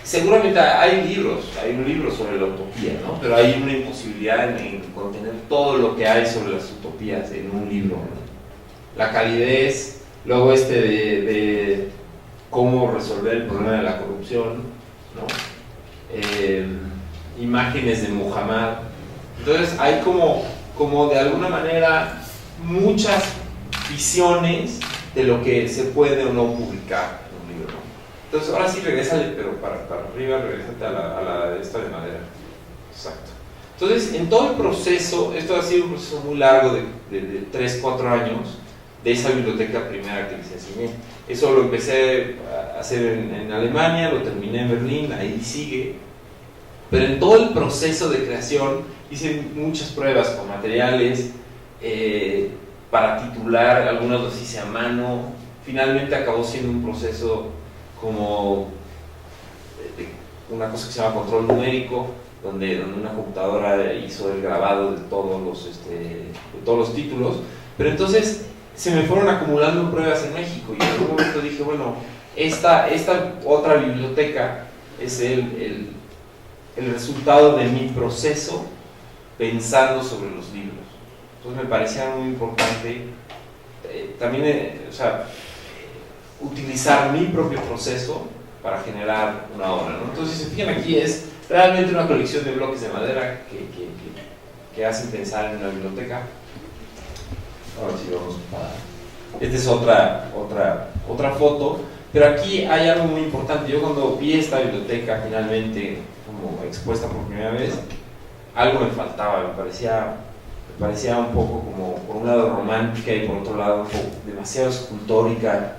Seguramente hay un libro sobre la utopía, ¿no? Pero hay una imposibilidad en contener todo lo que hay sobre las utopías en un libro, ¿no? La calidez, luego de cómo resolver el problema de la corrupción, ¿no? Imágenes de Muhammad. Entonces hay como de alguna manera muchas visiones de lo que se puede o no publicar en un libro, ¿no? Entonces ahora sí regrésale, pero para arriba, regrésate a la de esta de madera. Exacto. Entonces en todo el proceso, esto ha sido un proceso muy largo de 3, 4 años, de esa biblioteca primera que les enseñé. Eso lo empecé a hacer en Alemania, lo terminé en Berlín, ahí sigue. Pero en todo el proceso de creación hice muchas pruebas con materiales, para titular, algunos los hice a mano. Finalmente acabó siendo un proceso como una cosa que se llama control numérico, donde una computadora hizo el grabado de todos los títulos. Pero entonces se me fueron acumulando pruebas en México y en algún momento dije, bueno, esta otra biblioteca es el resultado de mi proceso pensando sobre los libros. Entonces me parecía muy importante también utilizar mi propio proceso para generar una obra, ¿no? Entonces, si se fijan, aquí es realmente una colección de bloques de madera que hacen pensar en una biblioteca. Ahora sí vamos a... Esta es otra foto, pero aquí hay algo muy importante. Yo cuando vi esta biblioteca finalmente como expuesta por primera vez, algo me faltaba, me parecía un poco como por un lado romántica y por otro lado un poco demasiado escultórica,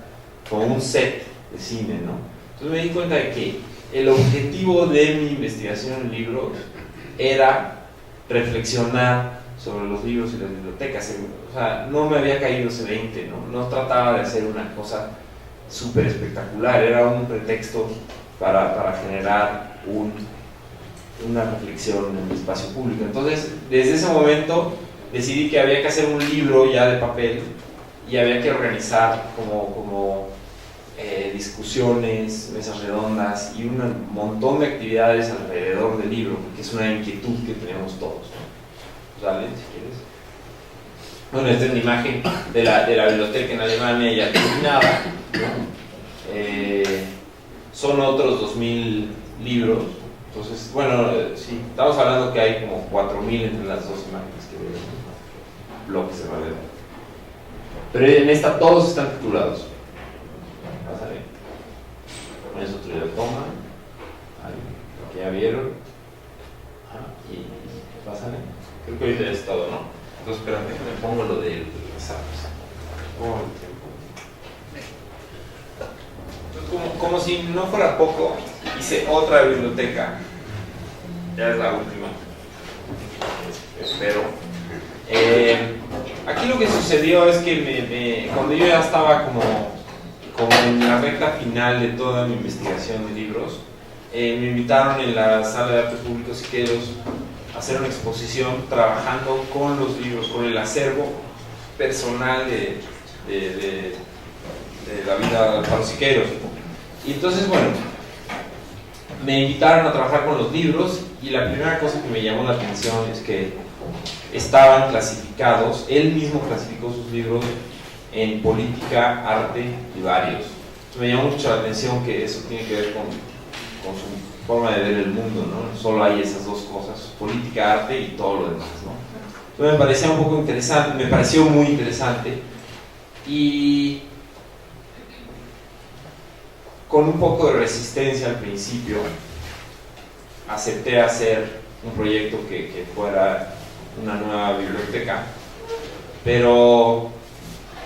como un set de cine, ¿no? Entonces me di cuenta de que el objetivo de mi investigación en libros era reflexionar sobre los libros y las bibliotecas. O sea, no me había caído ese 20, ¿no? No trataba de hacer una cosa súper espectacular, era un pretexto para generar una reflexión en el espacio público. Entonces, desde ese momento decidí que había que hacer un libro ya de papel y había que organizar como discusiones, mesas redondas y un montón de actividades alrededor del libro, porque es una inquietud que tenemos todos, ¿no? Dale, si quieres. Bueno, esta es una imagen de la biblioteca en Alemania ya terminada, ¿no? Son otros 2000 libros. Entonces, bueno, sí, estamos hablando que hay como 4000 entre las dos imágenes que veo, ¿no? Bloques de madera. Pero en esta todos están titulados. Pásale. Con eso otro ya toma. Aquí ya vieron. Y pásale. Creo que ahorita es todo, ¿no? Entonces, espérame, me pongo lo de las armas. Como si no fuera poco, hice otra biblioteca. Ya es la última. Espero. Aquí lo que sucedió es que cuando yo ya estaba como en la recta final de toda mi investigación de libros, me invitaron en la Sala de Arte Público Siqueiros a hacer una exposición trabajando con los libros, con el acervo personal de la vida para los Siqueiros. Y entonces, bueno, me invitaron a trabajar con los libros y la primera cosa que me llamó la atención es que estaban clasificados, él mismo clasificó sus libros en política, arte y varios. Entonces, me llamó mucho la atención que eso tiene que ver con su forma de ver el mundo, ¿no? Solo hay esas dos cosas, política, arte y todo lo demás, ¿no? Entonces me parecía un poco interesante, me pareció muy interesante y con un poco de resistencia al principio acepté hacer un proyecto que fuera una nueva biblioteca, pero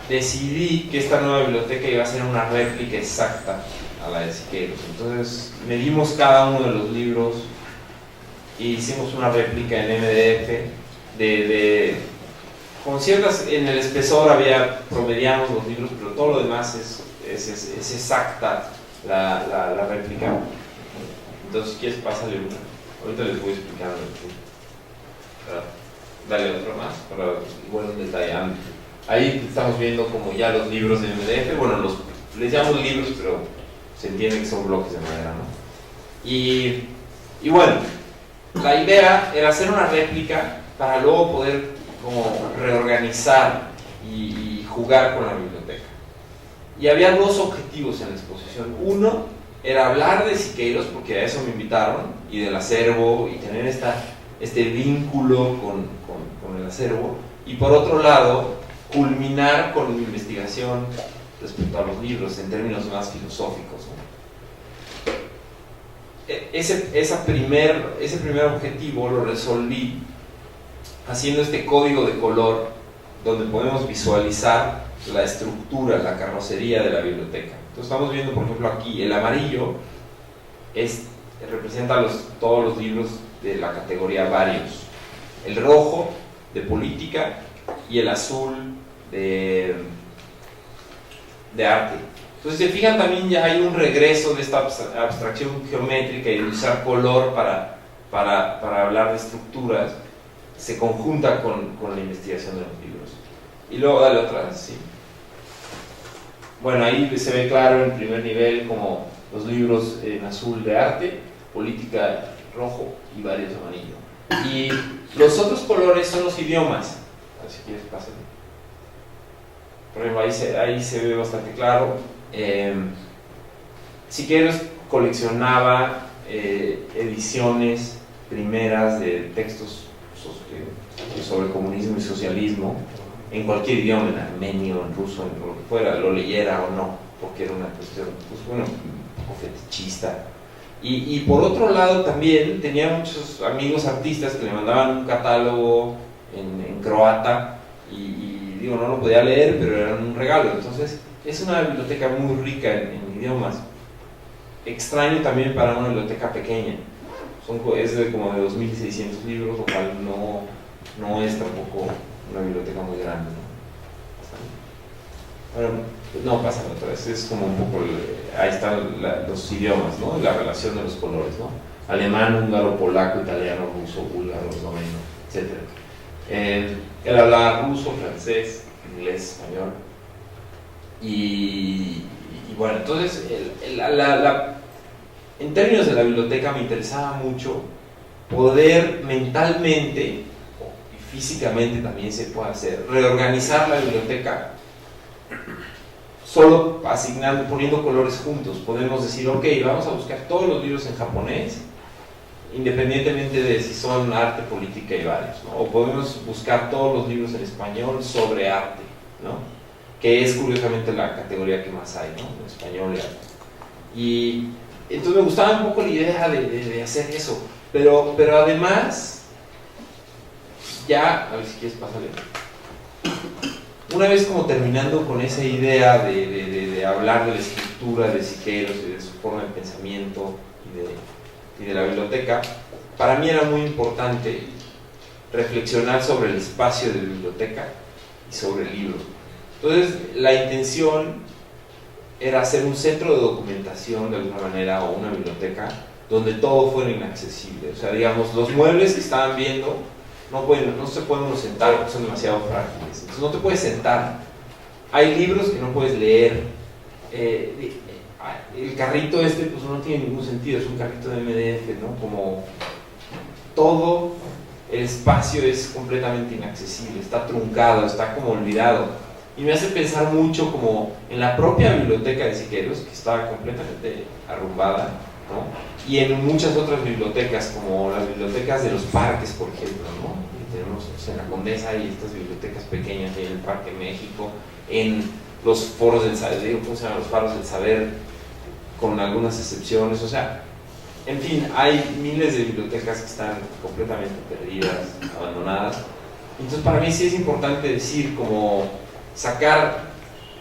decidí que esta nueva biblioteca iba a ser una réplica exacta a la de Siqueiros. Entonces medimos cada uno de los libros e hicimos una réplica en MDF con ciertas, en el espesor había promediamos los libros, pero todo lo demás es exacta la réplica. Entonces, si quieres, pásale una. Ahorita les voy explicando. Dale otro más para igual un detalle. Ahí estamos viendo como ya los libros de MDF. Bueno, les llamo libros, pero se entiende que son bloques de madera, ¿no? Y bueno, la idea era hacer una réplica para luego poder como reorganizar y jugar con la biblioteca. Y había dos objetivos en la exposición. Uno era hablar de Siqueiros, porque a eso me invitaron, y del acervo, y tener este vínculo con el acervo. Y por otro lado, culminar con mi investigación respecto a los libros en términos más filosóficos, ¿no? Ese primer objetivo lo resolví haciendo este código de color donde podemos visualizar la estructura, la carrocería de la biblioteca. Entonces estamos viendo, por ejemplo, aquí el amarillo representa todos los libros de la categoría varios, el rojo de política y el azul de arte. Entonces, si se fijan, también ya hay un regreso de esta abstracción geométrica y de usar color para hablar de estructuras, se conjunta con la investigación de los libros. Y luego dale otra, sí. Bueno, ahí se ve claro en primer nivel como los libros en azul de arte, política rojo y varios amarillo. Y los otros colores son los idiomas. A ver si quieres, pásale. Por ejemplo, ahí se ve bastante claro. Siqueiros coleccionaba ediciones primeras de textos sobre comunismo y socialismo en cualquier idioma, en armenio, en ruso, en lo que fuera, lo leyera o no, porque era una cuestión, pues bueno, un poco fetichista. Y por otro lado también tenía muchos amigos artistas que le mandaban un catálogo en croata y digo, no lo podía leer, pero era un regalo. Entonces es una biblioteca muy rica en idiomas. Extraño también para una biblioteca pequeña. Es como de 2.600 libros, lo cual no es tampoco una biblioteca muy grande, ¿no? Bueno, no pasa otra vez, es como un poco, ahí están los idiomas, ¿no? La relación de los colores, ¿no? Alemán, húngaro, polaco, italiano, ruso, búlgaro, esloveno, etc. Él hablaba ruso, francés, inglés, español. Y bueno, entonces, en términos de la biblioteca me interesaba mucho poder mentalmente y físicamente también se puede hacer, reorganizar la biblioteca solo asignando, poniendo colores juntos. Podemos decir, ok, vamos a buscar todos los libros en japonés, independientemente de si son arte, política y varios, ¿no? O podemos buscar todos los libros en español sobre arte, ¿no? Que es curiosamente la categoría que más hay, ¿no? Español y arte. Y entonces me gustaba un poco la idea de hacer eso, pero además, ya, a ver si quieres pasarle. Una vez como terminando con esa idea de hablar de la estructura de Siqueiros y de su forma de pensamiento y de la biblioteca, para mí era muy importante reflexionar sobre el espacio de biblioteca y sobre el libro. Entonces, la intención era hacer un centro de documentación de alguna manera o una biblioteca donde todo fuera inaccesible. O sea, digamos, los muebles que estaban viendo no se pueden sentar porque son demasiado frágiles. Entonces no te puedes sentar. Hay libros que no puedes leer. El carrito pues no tiene ningún sentido, es un carrito de MDF, ¿no? Como todo el espacio es completamente inaccesible, está truncado, está como olvidado. Y me hace pensar mucho como en la propia biblioteca de Siqueiros, que estaba completamente arrumbada, ¿no? Y en muchas otras bibliotecas, como las bibliotecas de los parques, por ejemplo, ¿no? Y tenemos en la Condesa hay estas bibliotecas pequeñas en el Parque México, en los foros del saber, ¿cómo se llaman? Los faros del saber, con algunas excepciones. O sea, en fin, hay miles de bibliotecas que están completamente perdidas, abandonadas. Entonces para mí sí es importante decir, como sacar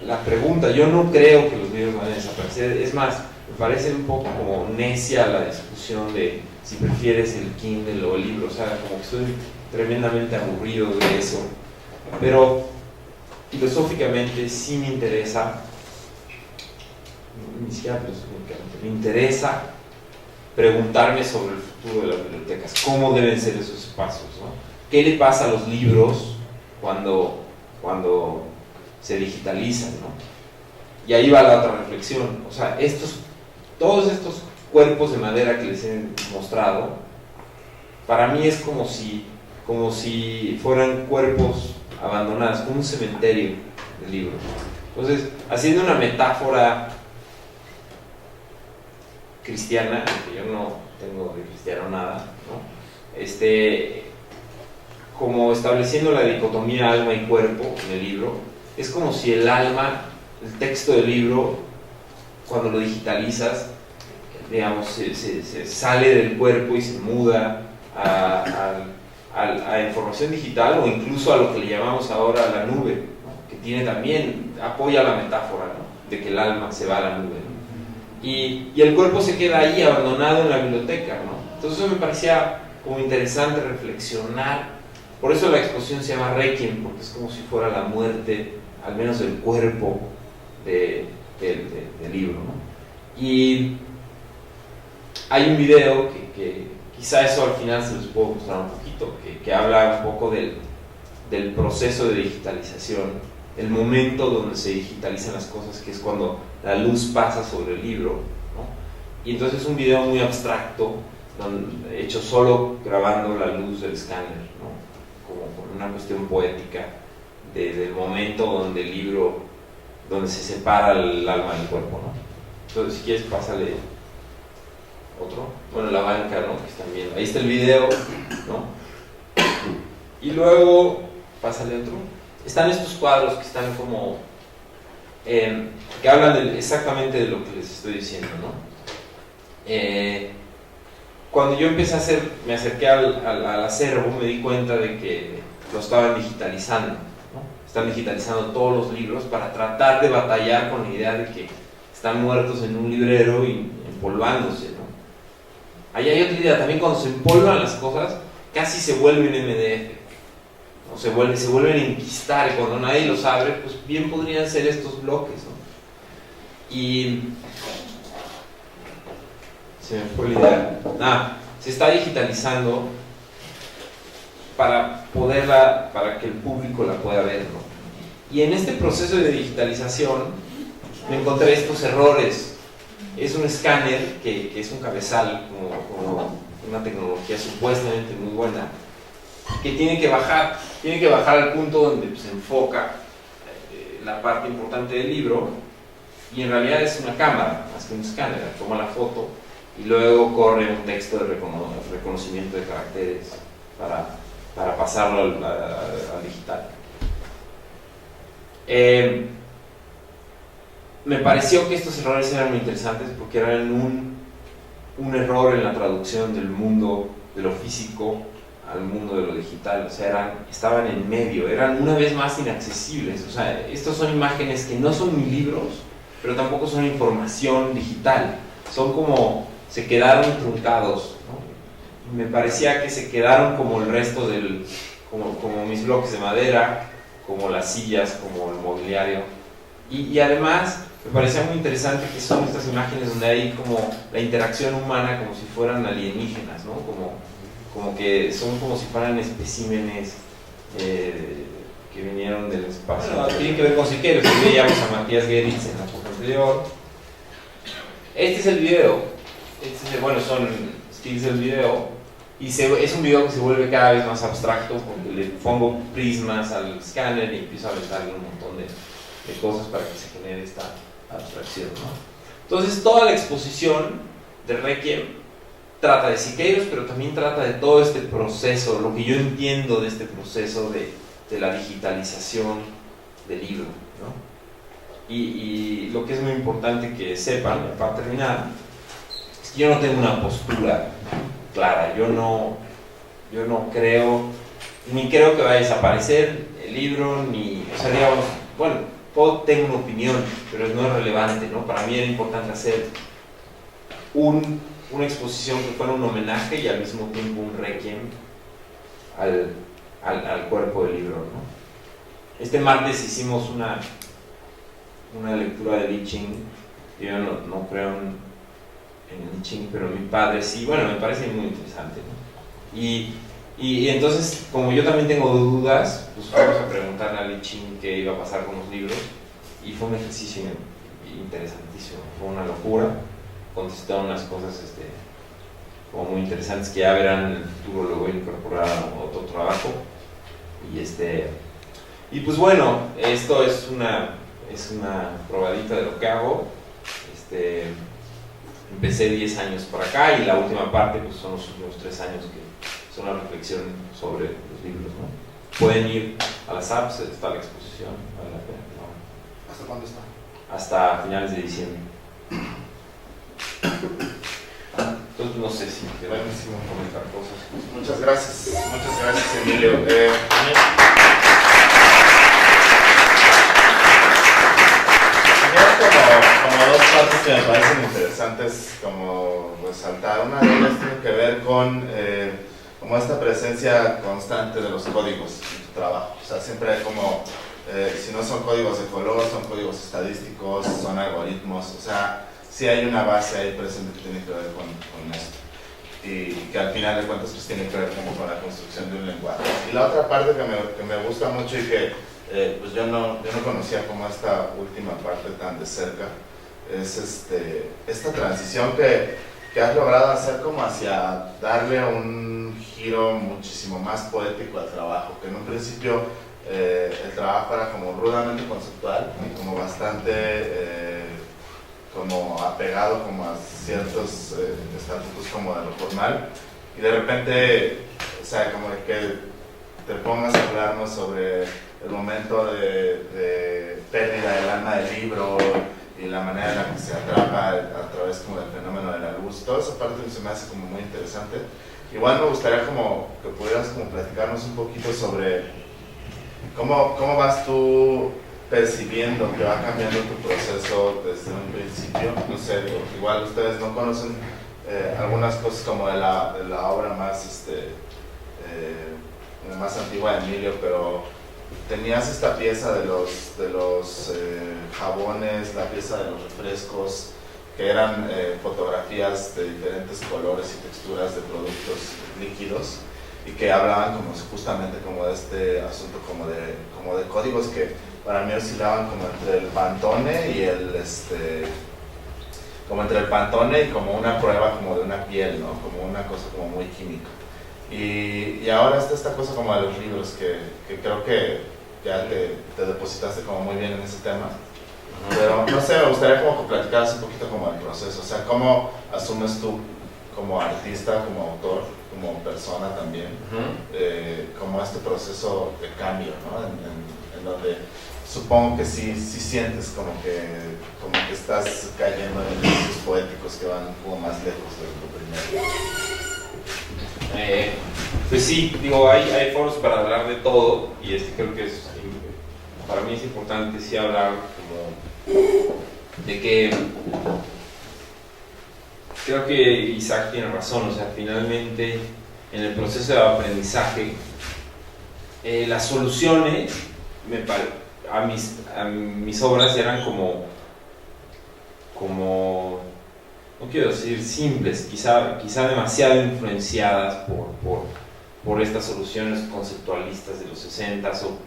la pregunta. Yo no creo que los libros van a desaparecer, es más, me parece un poco como necia la discusión de si prefieres el Kindle o el libro. O sea, como que estoy tremendamente aburrido de eso. Pero filosóficamente sí me interesa, ni siquiera filosóficamente, me interesa preguntarme sobre el futuro de las bibliotecas, cómo deben ser esos espacios, ¿no? ¿Qué le pasa a los libros cuando se digitalizan, ¿no? Y ahí va la otra reflexión, o sea, todos estos cuerpos de madera que les he mostrado, para mí es como si fueran cuerpos abandonados, como un cementerio de libros. Entonces, haciendo una metáfora cristiana, que yo no tengo de cristiano nada, ¿no? Como estableciendo la dicotomía alma y cuerpo en el libro, es como si el alma, el texto del libro, cuando lo digitalizas, digamos, se sale del cuerpo y se muda a información digital, o incluso a lo que le llamamos ahora la nube, ¿no? Que tiene también, apoya la metáfora, ¿no? De que el alma se va a la nube, ¿no? Y el cuerpo se queda ahí abandonado en la biblioteca, ¿no? Entonces eso me parecía como interesante reflexionar. Por eso la exposición se llama Requiem, porque es como si fuera la muerte, al menos del cuerpo del libro, ¿no? Y hay un video que quizá eso al final se los puedo mostrar un poquito, que habla un poco del proceso de digitalización, el momento donde se digitalizan las cosas, que es cuando la luz pasa sobre el libro, ¿no? Y entonces es un video muy abstracto, hecho solo grabando la luz del escáner, ¿no? Como con una cuestión poética del momento donde el libro, donde se separa el alma del cuerpo, ¿no? Entonces, si quieres, pásale otro. Bueno, la banca, ¿no? Que están viendo. Ahí está el video, ¿no? Y luego, pásale otro. Están estos cuadros que están como que hablan exactamente de lo que les estoy diciendo, ¿no? Cuando yo empecé a me acerqué al acervo, me di cuenta de que lo estaban digitalizando, ¿no? Están digitalizando todos los libros para tratar de batallar con la idea de que están muertos en un librero y empolvándose, ¿no? Ahí hay otra idea, también cuando se empolvan las cosas, casi se vuelven MDF, ¿no? Se vuelven a enquistar, y cuando nadie los abre, pues bien podrían ser estos bloques, ¿no? Y se me fue la idea. Se está digitalizando para que el público la pueda ver, ¿no? Y en este proceso de digitalización me encontré estos errores. Es un escáner que es un cabezal, como una tecnología supuestamente muy buena, que tiene que bajar al punto donde se enfoca la parte importante del libro, y en realidad es una cámara más que un escáner, toma la foto y luego corre un texto de reconocimiento de caracteres para pasarlo al digital. Me pareció que estos errores eran muy interesantes porque eran un error en la traducción del mundo de lo físico al mundo de lo digital. O sea, estaban en medio, eran una vez más inaccesibles. O sea, estos son imágenes que no son ni libros, pero tampoco son información digital. Son como, se quedaron truncados, ¿no? Me parecía que se quedaron como el resto como mis bloques de madera, como las sillas, como el mobiliario. Y además me parecía muy interesante que son estas imágenes donde hay como la interacción humana como si fueran alienígenas, ¿no? Como que son como si fueran especímenes que vinieron del espacio. Bueno, tienen que ver con Siqueiros, que veíamos a Matías Geritz en la foto anterior. Este es el video. Son sticks del video. Y es un video que se vuelve cada vez más abstracto porque le pongo prismas al escáner y empiezo a aventarle un montón de cosas para que se genere esta abstracción, ¿no? Entonces toda la exposición de Requiem trata de Siqueiros, pero también trata de todo este proceso, lo que yo entiendo de este proceso de la digitalización del libro, ¿no? Y lo que es muy importante que sepan, para terminar, es que yo no tengo una postura clara. Yo no creo, ni creo que vaya a desaparecer el libro, o sea, digamos, bueno, tengo una opinión, pero no es relevante, ¿no? Para mí era importante hacer una exposición que fuera un homenaje y al mismo tiempo un requiem al cuerpo del libro, ¿no? Este martes hicimos una lectura de Li Ching. Yo no creo en Li Ching, pero mi padre sí. Bueno, me parece muy interesante, ¿no? Y entonces, como yo también tengo dudas, pues fuimos a preguntarle a Li Ching qué iba a pasar con los libros, y fue un ejercicio interesantísimo, fue una locura. Contestó unas cosas como muy interesantes que ya verán en el futuro, lo voy a incorporar a otro trabajo. Y pues bueno, esto es una probadita de lo que hago. Empecé 10 años por acá, y la última parte pues son los últimos 3 años, que son la reflexión sobre los libros, ¿no? Pueden ir a las apps, está la exposición, vale la pena, ¿no? ¿Hasta cuándo está? Hasta finales de diciembre. Entonces no sé si queremos comentar cosas. Muchas gracias, Emilio. Como dos partes que me parecen interesantes como resaltar. Una de ellas tiene que ver con como esta presencia constante de los códigos en tu trabajo. O sea, siempre hay como, si no son códigos de color, son códigos estadísticos, son algoritmos. O sea, sí hay una base ahí presente que tiene que ver con esto. Y que al final de cuentas pues tiene que ver como con la construcción de un lenguaje. Y la otra parte que me gusta mucho y que pues yo no conocía como esta última parte tan de cerca, es esta transición que has logrado hacer como hacia darle un giro muchísimo más poético al trabajo, que en un principio el trabajo era como rudamente conceptual y como bastante como apegado como a ciertos estatutos como de lo formal, y de repente, o sea, como que te pongas a hablarnos sobre el momento de pérdida del alma del libro y la manera en la que se atrapa a través como del fenómeno de la luz. Toda esa parte se me hace como muy interesante. Igual me gustaría como que pudieras como platicarnos un poquito sobre cómo vas tú percibiendo que va cambiando tu proceso desde un principio. No sé, igual ustedes no conocen algunas cosas como de la obra más más antigua de Emilio, pero tenías esta pieza de los jabones, la pieza de los refrescos, que eran fotografías de diferentes colores y texturas de productos líquidos, y que hablaban como justamente como de este asunto como de códigos que para mí oscilaban como entre el Pantone y como entre el Pantone y como una prueba como de una piel, ¿no? Como una cosa como muy química. Y ahora está esta cosa como de los libros, que creo que ya te depositaste como muy bien en ese tema. Pero no sé, me gustaría como que platicaras un poquito como el proceso, o sea, cómo asumes tú como artista, como autor, como persona también, como este proceso de cambio, ¿no? En donde supongo que sí sientes como que estás cayendo en esos poéticos que van como más lejos de lo primero. Pues sí, digo, hay foros para hablar de todo, y creo que para mí es importante sí hablar como de que creo que Isaac tiene razón. O sea, finalmente en el proceso de aprendizaje las soluciones a mis obras eran como no quiero decir simples, quizá demasiado influenciadas por estas soluciones conceptualistas de los 60s o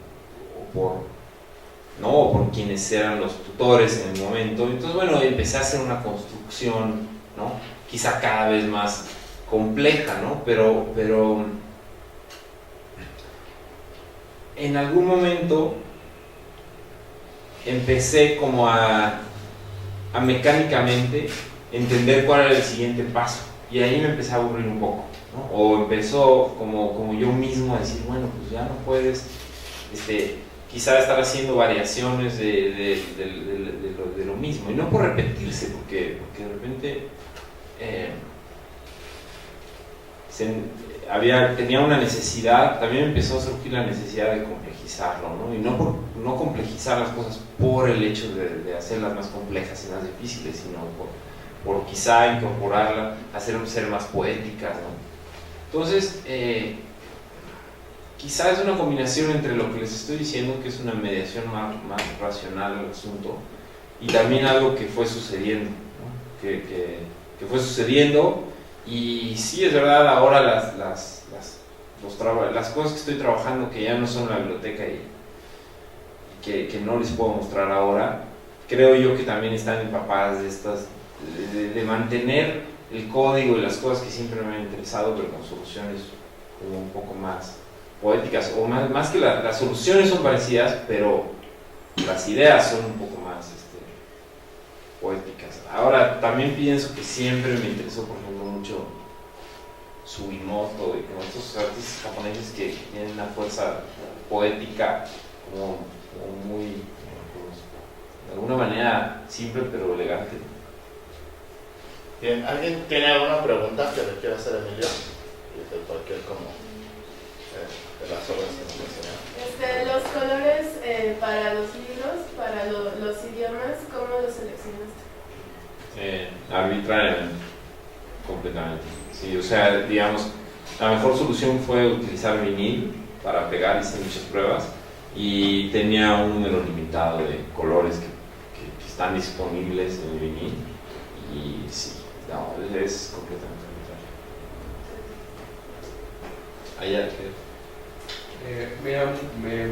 por quienes eran los tutores en el momento. Entonces, bueno, empecé a hacer una construcción, ¿no? Quizá cada vez más compleja, ¿no? Pero en algún momento empecé como a mecánicamente entender cuál era el siguiente paso, y ahí me empecé a aburrir un poco, ¿no? O empezó como yo mismo a decir, bueno, pues ya no puedes quizá estar haciendo variaciones de lo mismo, y no por repetirse, porque de repente tenía una necesidad. También empezó a surgir la necesidad de complejizarlo, ¿no? Y no complejizar las cosas por el hecho de hacerlas más complejas y más difíciles, sino por quizá incorporarla, hacer ser más poéticas, ¿no? Entonces, quizá es una combinación entre lo que les estoy diciendo, que es una mediación más racional al asunto, y también algo que fue sucediendo, ¿no? que fue sucediendo. Y sí, es verdad, ahora las cosas que estoy trabajando, que ya no son la biblioteca y que no les puedo mostrar ahora, creo yo que también están empapadas de estas, de mantener el código y las cosas que siempre me han interesado, pero con soluciones como un poco más poéticas, o más que las soluciones son parecidas, pero las ideas son un poco más poéticas. Ahora, también pienso que siempre me interesó, por ejemplo, mucho Sugimoto y como estos artistas japoneses que tienen una fuerza poética como muy, de alguna manera, simple pero elegante. Bien, ¿alguien tiene alguna pregunta que le quiera hacer a Emilio? De cualquier de las obras que nos mencionaron. Los colores para los libros, para los idiomas, ¿cómo los seleccionaste? Arbitrariamente, completamente. Sí, o sea, digamos, la mejor solución fue utilizar vinil para pegar, hice muchas pruebas y tenía un número limitado de colores que están disponibles en el vinil y sí, no, es completamente arbitrario. Allá, me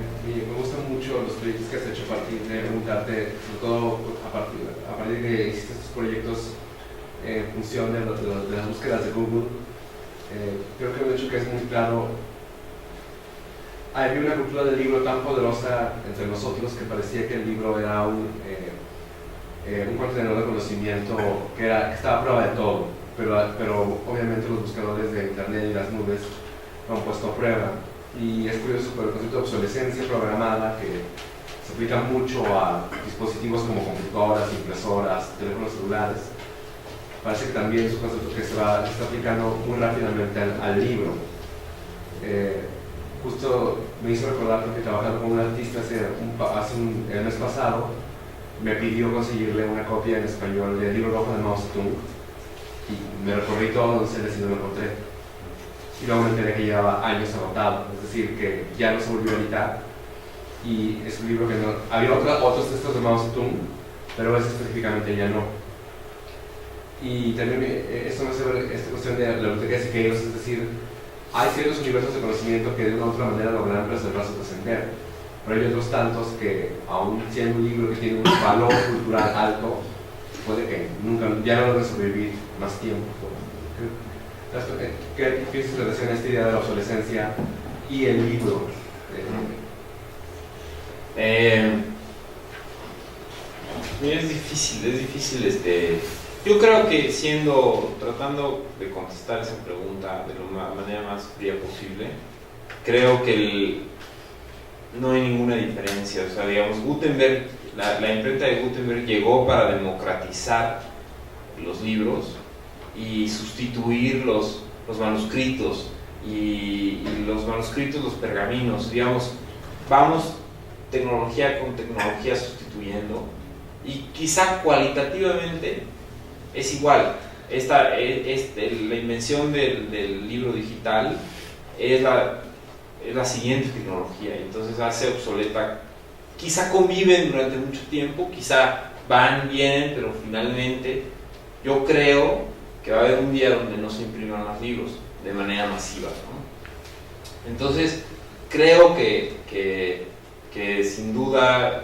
gustan mucho los proyectos que has hecho a partir de preguntarte, sobre todo a partir de que hiciste estos proyectos en función de las búsquedas de Google. Creo que un hecho que es muy claro, había una cultura del libro tan poderosa entre nosotros que parecía que el libro era un contenedor de conocimiento que estaba a prueba de todo, pero obviamente los buscadores de internet y las nubes lo han puesto a prueba. Y es curioso por el concepto de obsolescencia programada, que se aplica mucho a dispositivos como computadoras, impresoras, teléfonos celulares. Parece que también es un concepto que se está aplicando muy rápidamente al libro. Justo me hizo recordar porque trabajando con un artista el mes pasado, me pidió conseguirle una copia en español del libro rojo de Mao Zedong, y me recorrí todo donde se y no lo encontré. Y luego me enteré que llevaba años agotado, es decir, que ya no se volvió a editar. Y es un libro que no. Había otros textos de Mao Zedong, pero ese específicamente ya no. Y también esto me hace ver esta cuestión de la biblioteca de Siqueiros, es decir, hay ciertos universos de conocimiento que de una u otra manera logran preservar su trascender, pero hay otros tantos que, aun siendo un libro que tiene un valor cultural alto, puede que ya no logren sobrevivir más tiempo. ¿Qué piensas en relación a esta idea de la obsolescencia y el libro? Es difícil. Yo creo que tratando de contestar esa pregunta de la manera más fría posible, creo que no hay ninguna diferencia. O sea, digamos, Gutenberg, la imprenta de Gutenberg llegó para democratizar los libros y sustituir los manuscritos y los manuscritos, los pergaminos, digamos, vamos tecnología con tecnología sustituyendo, y quizá cualitativamente es igual. La invención del libro digital es la siguiente tecnología, entonces hace obsoleta, quizá conviven durante mucho tiempo, quizá van bien, pero finalmente yo creo que va a haber un día donde no se impriman más libros de manera masiva, ¿no? Entonces, creo que sin duda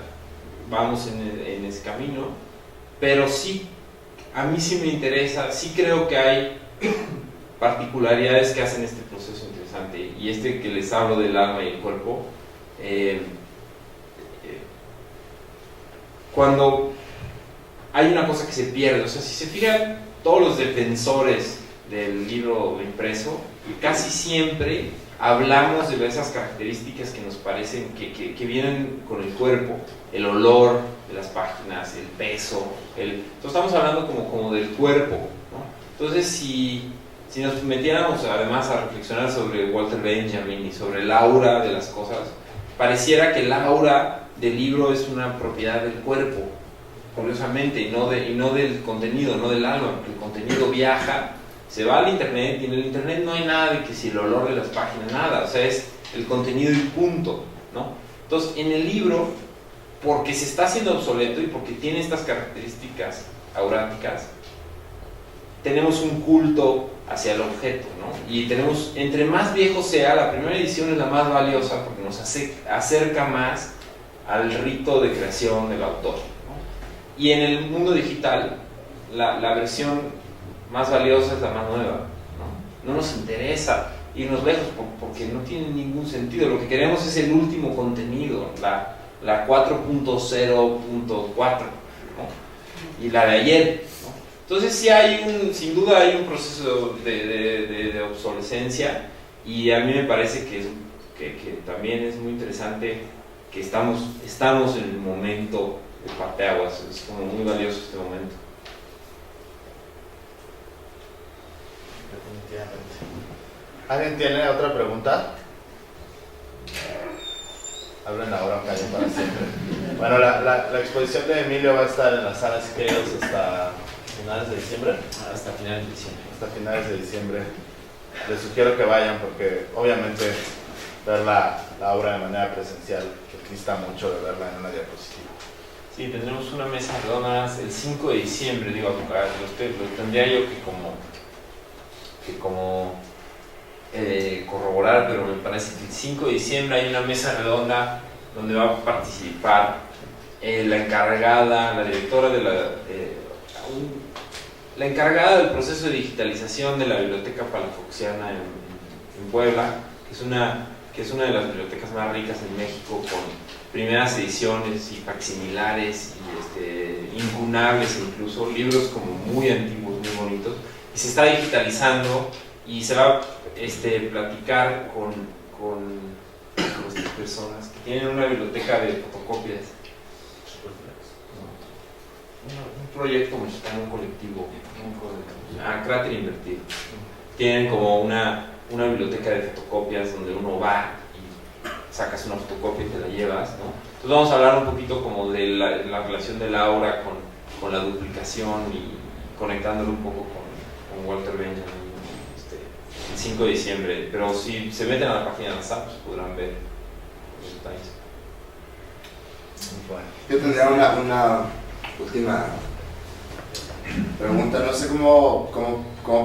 vamos en ese camino, pero sí, a mí sí me interesa, sí creo que hay particularidades que hacen este proceso interesante, y que les hablo del alma y el cuerpo, cuando hay una cosa que se pierde, o sea, si se fijan, todos los defensores del libro impreso, casi siempre hablamos de esas características que nos parecen que vienen con el cuerpo, el olor de las páginas, el peso, entonces estamos hablando como del cuerpo, ¿no? Entonces si nos metiéramos además a reflexionar sobre Walter Benjamin y sobre el aura de las cosas, pareciera que el aura del libro es una propiedad del cuerpo, curiosamente, y no del contenido, no del alma, porque el contenido viaja, se va al internet, y en el internet no hay nada de que si el olor de las páginas, nada, o sea, es el contenido y punto, ¿no? Entonces, en el libro, porque se está haciendo obsoleto y porque tiene estas características auráticas, tenemos un culto hacia el objeto, ¿no? Y tenemos, entre más viejo sea, la primera edición es la más valiosa porque nos acerca más al rito de creación del autor, ¿no? Y en el mundo digital, la versión más valiosa es la más nueva, ¿no? No nos interesa irnos lejos porque no tiene ningún sentido. Lo que queremos es el último contenido, la 4.0.4, ¿no? Y la de ayer, ¿no? Entonces sí sin duda hay un proceso de obsolescencia, y a mí me parece que también es muy interesante que estamos en el momento de parteaguas. Es como muy valioso este momento. Definitivamente. ¿Alguien tiene otra pregunta? Hablen ahora o callen para siempre. Bueno, la exposición de Emilio va a estar en la sala Siqueiros hasta finales de diciembre. Hasta finales de diciembre. Hasta finales de diciembre. Les sugiero que vayan porque obviamente ver la obra de manera presencial dista mucho de verla en una diapositiva. Sí, tendremos una mesa redonda el 5 de diciembre, digo, lo tendría yo que corroborar, pero me parece que el 5 de diciembre hay una mesa redonda donde va a participar la encargada, la directora de la encargada del proceso de digitalización de la Biblioteca Palafoxiana en Puebla, que es una de las bibliotecas más ricas en México, con primeras ediciones y facsimilares y incunables, incluso libros como muy antiguos, muy bonitos, y se está digitalizando y se va a platicar con estas personas que tienen una biblioteca de fotocopias, un proyecto mexicano, un colectivo, Cráter Invertido. Tienen como una biblioteca de fotocopias donde uno va y sacas una fotocopia y te la llevas, ¿no? Entonces vamos a hablar un poquito como de la relación de Laura con la duplicación y conectándolo un poco con Walter Benjamin el 5 de diciembre, pero si se meten a la página de la SAP pues podrán ver los detalles. Bueno. Yo tendría una última pregunta, no sé cómo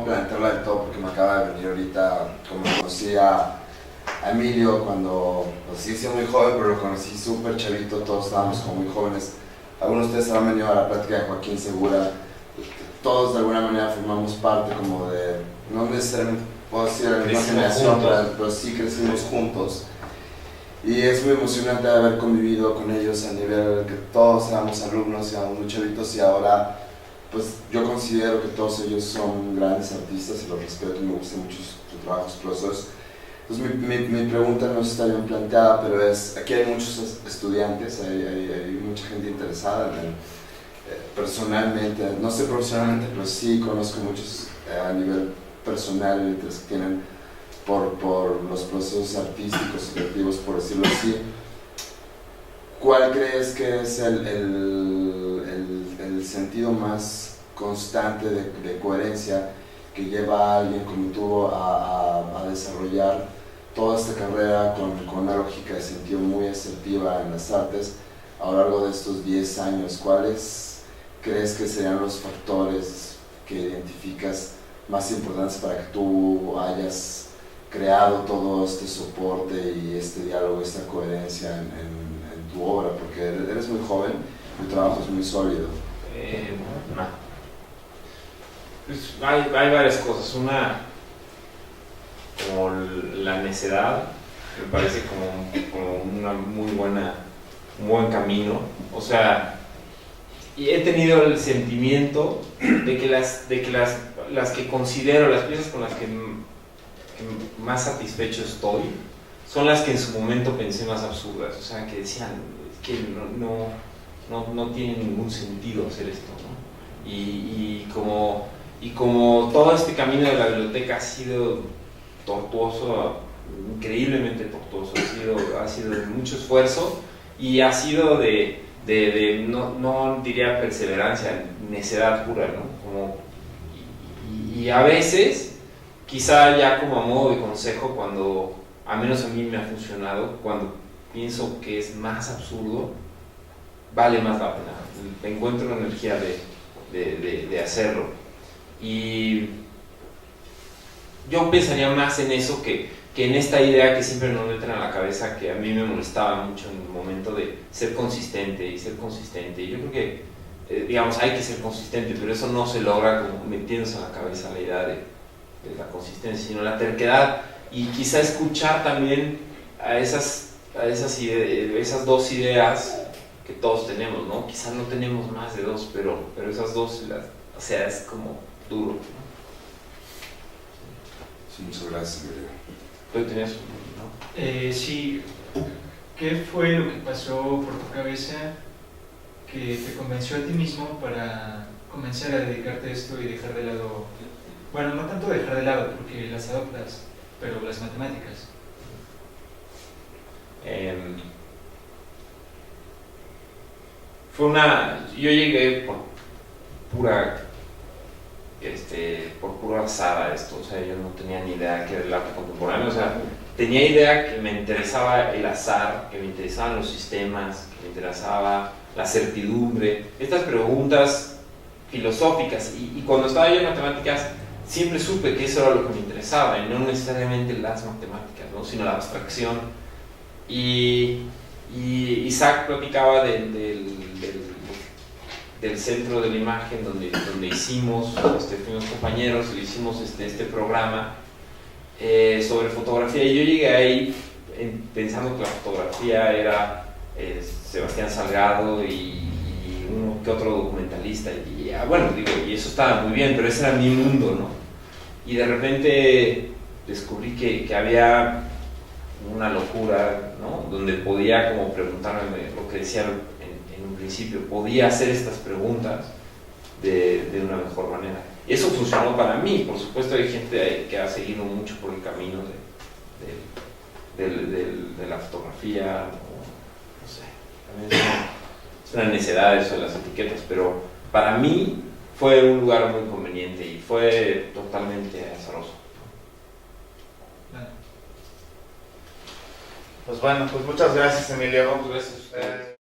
plantearla del todo, porque me acaba de venir ahorita, como conocí a Emilio cuando, pues sí, siendo muy joven, pero lo conocí súper chavito, todos estábamos como muy jóvenes. Algunos de ustedes habrán venido a la plática de Joaquín Segura, todos de alguna manera formamos parte como de, no necesariamente puedo decir la misma generación, pero sí crecimos juntos. Y es muy emocionante haber convivido con ellos a nivel que todos éramos alumnos, éramos muy chavitos, y ahora pues yo considero que todos ellos son grandes artistas y los respeto y me gustan mucho sus trabajos procesos. Entonces mi pregunta no está bien planteada, pero es, aquí hay muchos estudiantes, hay mucha gente interesada en personalmente, no sé profesionalmente, pero sí conozco muchos a nivel personal el interés que tienen por los procesos artísticos y creativos, por decirlo así. ¿Cuál crees que es el sentido más constante de coherencia que lleva a alguien como tú a desarrollar toda esta carrera con una lógica de sentido muy asertiva en las artes a lo largo de estos 10 años? ¿Cuáles crees que serían los factores que identificas más importantes para que tú hayas creado todo este soporte y este diálogo, esta coherencia en tu obra? Porque eres muy joven y tu trabajo es muy sólido. Pues hay varias cosas. Una, como la necedad, me parece como un buen camino. O sea, y he tenido el sentimiento de que las que considero, las piezas con las que más satisfecho estoy, son las que en su momento pensé más absurdas. O sea, que decían que no tiene ningún sentido hacer esto, ¿no? Y como todo este camino de la biblioteca ha sido tortuoso, increíblemente tortuoso, ha sido de mucho esfuerzo y ha sido no diría perseverancia, necedad pura, ¿no? Y a veces, quizá ya como a modo de consejo, cuando a menos a mí me ha funcionado, cuando pienso que es más absurdo, vale más la pena. Encuentro la energía de hacerlo. Y yo pensaría más en eso que en esta idea que siempre nos meten a la cabeza, que a mí me molestaba mucho en el momento de ser consistente y ser consistente. Y yo creo que, digamos, hay que ser consistente, pero eso no se logra como metiéndose en la cabeza la idea de la consistencia, sino la terquedad, y quizá escuchar también a esas dos ideas que todos tenemos, ¿no? Quizá no tenemos más de dos, pero esas dos, o sea, es como duro, ¿no? Sí, muchas gracias, Emilio. Tú tenías ¿no? Sí, ¿qué fue lo que pasó por tu cabeza que te convenció a ti mismo para comenzar a dedicarte a esto y dejar de lado, bueno, no tanto dejar de lado porque las adoptas, pero las matemáticas? Yo llegué por puro azar a esto, o sea, yo no tenía ni idea que era el arte contemporáneo, o sea, tenía idea que me interesaba el azar, que me interesaban los sistemas, que me interesaba la certidumbre, estas preguntas filosóficas, y cuando estaba yo en matemáticas siempre supe que eso era lo que me interesaba, y no necesariamente las matemáticas, ¿no? Sino la abstracción. Y Isaac platicaba del centro de la imagen donde hicimos, fuimos compañeros y hicimos este programa sobre fotografía, y yo llegué ahí pensando que la fotografía era Sebastián Salgado y uno que otro documentalista, y eso estaba muy bien, pero ese era mi mundo, ¿no? Y de repente descubrí que había una locura, ¿no? Donde podía como preguntarme lo que decía en un principio, podía hacer estas preguntas de una mejor manera. Y eso funcionó para mí. Por supuesto hay gente que ha seguido mucho por el camino de la fotografía, no sé, también es una necedad eso de las etiquetas, pero para mí fue un lugar muy conveniente y fue totalmente azaroso. Pues bueno, pues muchas gracias, Emilio. Muchas gracias.